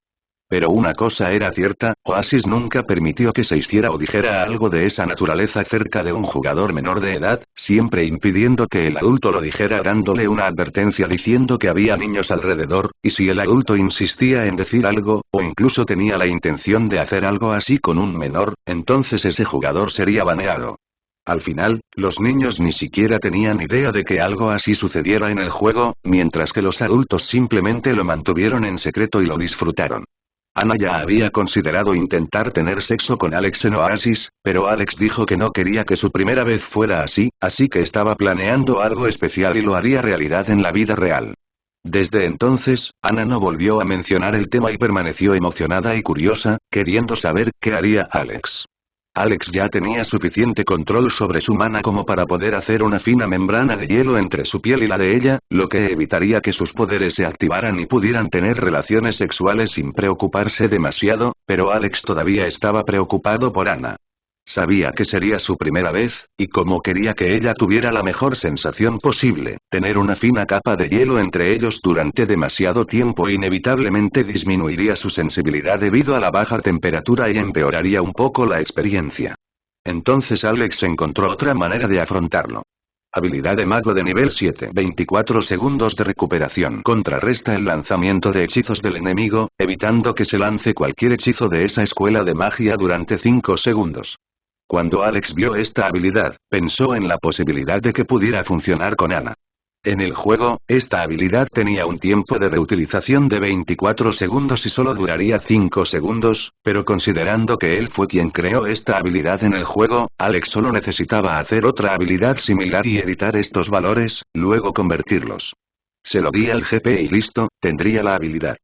Pero una cosa era cierta, Oasis nunca permitió que se hiciera o dijera algo de esa naturaleza cerca de un jugador menor de edad, siempre impidiendo que el adulto lo dijera dándole una advertencia diciendo que había niños alrededor, y si el adulto insistía en decir algo, o incluso tenía la intención de hacer algo así con un menor, entonces ese jugador sería baneado. Al final, los niños ni siquiera tenían idea de que algo así sucediera en el juego, mientras que los adultos simplemente lo mantuvieron en secreto y lo disfrutaron. Ana ya había considerado intentar tener sexo con Alex en Oasis, pero Alex dijo que no quería que su primera vez fuera así que estaba planeando algo especial y lo haría realidad en la vida real. Desde entonces, Ana no volvió a mencionar el tema y permaneció emocionada y curiosa, queriendo saber qué haría Alex. Alex ya tenía suficiente control sobre su mana como para poder hacer una fina membrana de hielo entre su piel y la de ella, lo que evitaría que sus poderes se activaran y pudieran tener relaciones sexuales sin preocuparse demasiado, pero Alex todavía estaba preocupado por Ana. Sabía que sería su primera vez, y como quería que ella tuviera la mejor sensación posible, tener una fina capa de hielo entre ellos durante demasiado tiempo inevitablemente disminuiría su sensibilidad debido a la baja temperatura y empeoraría un poco la experiencia. Entonces Alex encontró otra manera de afrontarlo. Habilidad de mago de nivel 7. 24 segundos de recuperación. Contrarresta el lanzamiento de hechizos del enemigo, evitando que se lance cualquier hechizo de esa escuela de magia durante 5 segundos. Cuando Alex vio esta habilidad, pensó en la posibilidad de que pudiera funcionar con Ana. En el juego, esta habilidad tenía un tiempo de reutilización de 24 segundos y solo duraría 5 segundos, pero considerando que él fue quien creó esta habilidad en el juego, Alex solo necesitaba hacer otra habilidad similar y editar estos valores, luego convertirlos. Se lo di al GP y listo, tendría la habilidad.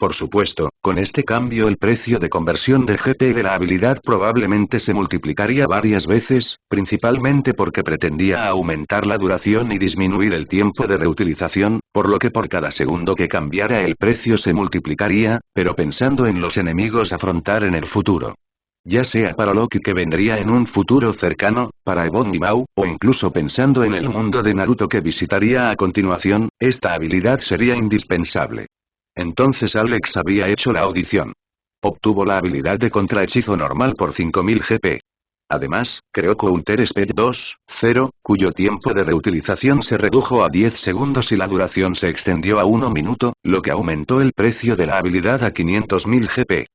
Por supuesto, con este cambio el precio de conversión de GP de la habilidad probablemente se multiplicaría varias veces, principalmente porque pretendía aumentar la duración y disminuir el tiempo de reutilización, por lo que por cada segundo que cambiara el precio se multiplicaría, pero pensando en los enemigos a afrontar en el futuro. Ya sea para Loki que vendría en un futuro cercano, para Ebon y Mau, o incluso pensando en el mundo de Naruto que visitaría a continuación, esta habilidad sería indispensable. Entonces Alex había hecho la audición. Obtuvo la habilidad de contrahechizo normal por 5000 GP. Además, creó Counter Speed 2.0, cuyo tiempo de reutilización se redujo a 10 segundos y la duración se extendió a 1 minuto, lo que aumentó el precio de la habilidad a 500.000 GP.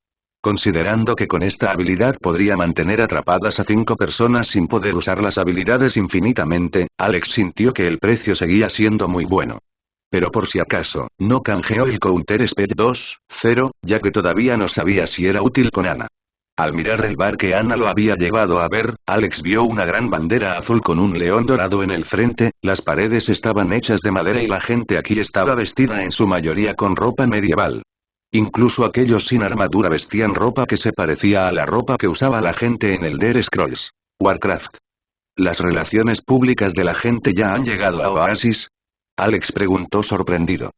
Considerando que con esta habilidad podría mantener atrapadas a 5 personas sin poder usar las habilidades infinitamente, Alex sintió que el precio seguía siendo muy bueno. Pero por si acaso, no canjeó el Counter Speed 2.0, ya que todavía no sabía si era útil con Ana. Al mirar el bar que Ana lo había llevado a ver, Alex vio una gran bandera azul con un león dorado en el frente, las paredes estaban hechas de madera y la gente aquí estaba vestida en su mayoría con ropa medieval. Incluso aquellos sin armadura vestían ropa que se parecía a la ropa que usaba la gente en el Elder Scrolls Warcraft. ¿Las relaciones públicas de la gente ya han llegado a Oasis? Alex preguntó sorprendido.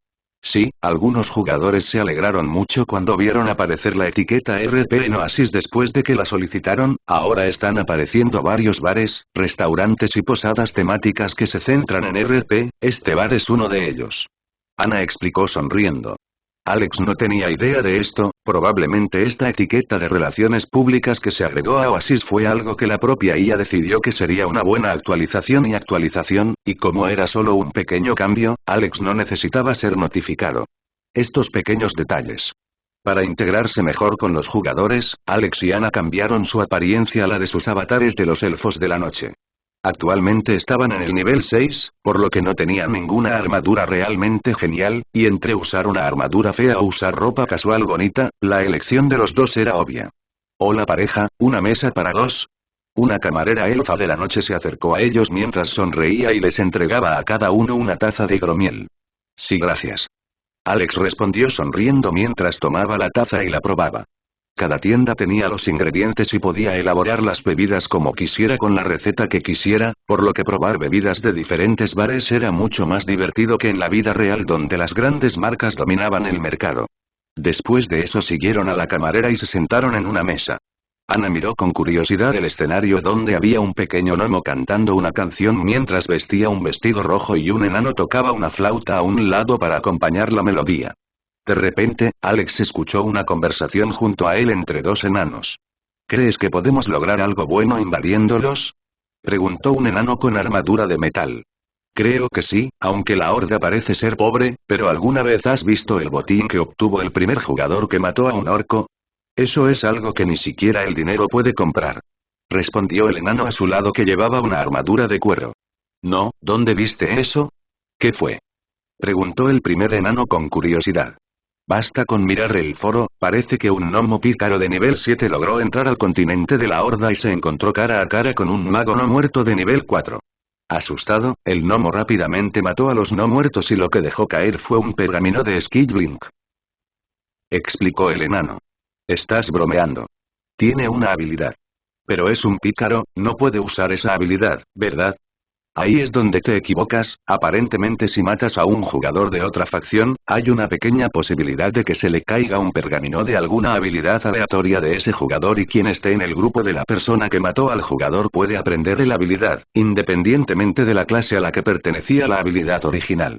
Sí, algunos jugadores se alegraron mucho cuando vieron aparecer la etiqueta RP en Oasis después de que la solicitaron. Ahora están apareciendo varios bares, restaurantes y posadas temáticas que se centran en RP, este bar es uno de ellos. Ana explicó sonriendo. Alex no tenía idea de esto, probablemente esta etiqueta de relaciones públicas que se agregó a Oasis fue algo que la propia IA decidió que sería una buena actualización, y como era solo un pequeño cambio, Alex no necesitaba ser notificado. Estos pequeños detalles. Para integrarse mejor con los jugadores, Alex y Ana cambiaron su apariencia a la de sus avatares de los elfos de la noche. Actualmente estaban en el nivel 6, por lo que no tenían ninguna armadura realmente genial, y entre usar una armadura fea o usar ropa casual bonita, la elección de los dos era obvia. Hola pareja, ¿una mesa para dos? Una camarera elfa de la noche se acercó a ellos mientras sonreía y les entregaba a cada uno una taza de hidromiel. Sí, gracias. Alex respondió sonriendo mientras tomaba la taza y la probaba. Cada tienda tenía los ingredientes y podía elaborar las bebidas como quisiera con la receta que quisiera, por lo que probar bebidas de diferentes bares era mucho más divertido que en la vida real donde las grandes marcas dominaban el mercado. Después de eso siguieron a la camarera y se sentaron en una mesa. Ana miró con curiosidad el escenario donde había un pequeño gnomo cantando una canción mientras vestía un vestido rojo y un enano tocaba una flauta a un lado para acompañar la melodía. De repente, Alex escuchó una conversación junto a él entre dos enanos. ¿Crees que podemos lograr algo bueno invadiéndolos? Preguntó un enano con armadura de metal. Creo que sí, aunque la horda parece ser pobre, pero ¿alguna vez has visto el botín que obtuvo el primer jugador que mató a un orco? Eso es algo que ni siquiera el dinero puede comprar. Respondió el enano a su lado que llevaba una armadura de cuero. No, ¿dónde viste eso? ¿Qué fue? Preguntó el primer enano con curiosidad. Basta con mirar el foro, parece que un gnomo pícaro de nivel 7 logró entrar al continente de la horda y se encontró cara a cara con un mago no muerto de nivel 4. Asustado, el gnomo rápidamente mató a los no muertos y lo que dejó caer fue un pergamino de Skillblink. Explicó el enano. Estás bromeando. Tiene una habilidad. Pero es un pícaro, no puede usar esa habilidad, ¿verdad? Ahí es donde te equivocas, aparentemente si matas a un jugador de otra facción, hay una pequeña posibilidad de que se le caiga un pergamino de alguna habilidad aleatoria de ese jugador y quien esté en el grupo de la persona que mató al jugador puede aprender la habilidad, independientemente de la clase a la que pertenecía la habilidad original.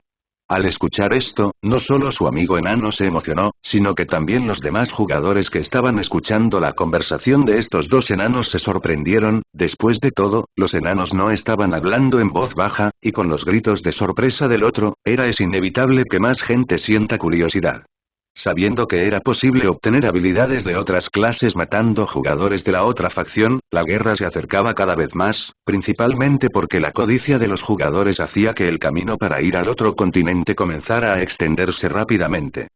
Al escuchar esto, no solo su amigo enano se emocionó, sino que también los demás jugadores que estaban escuchando la conversación de estos dos enanos se sorprendieron. Después de todo, los enanos no estaban hablando en voz baja, y con los gritos de sorpresa del otro, es inevitable que más gente sienta curiosidad. Sabiendo que era posible obtener habilidades de otras clases matando jugadores de la otra facción, la guerra se acercaba cada vez más, principalmente porque la codicia de los jugadores hacía que el camino para ir al otro continente comenzara a extenderse rápidamente.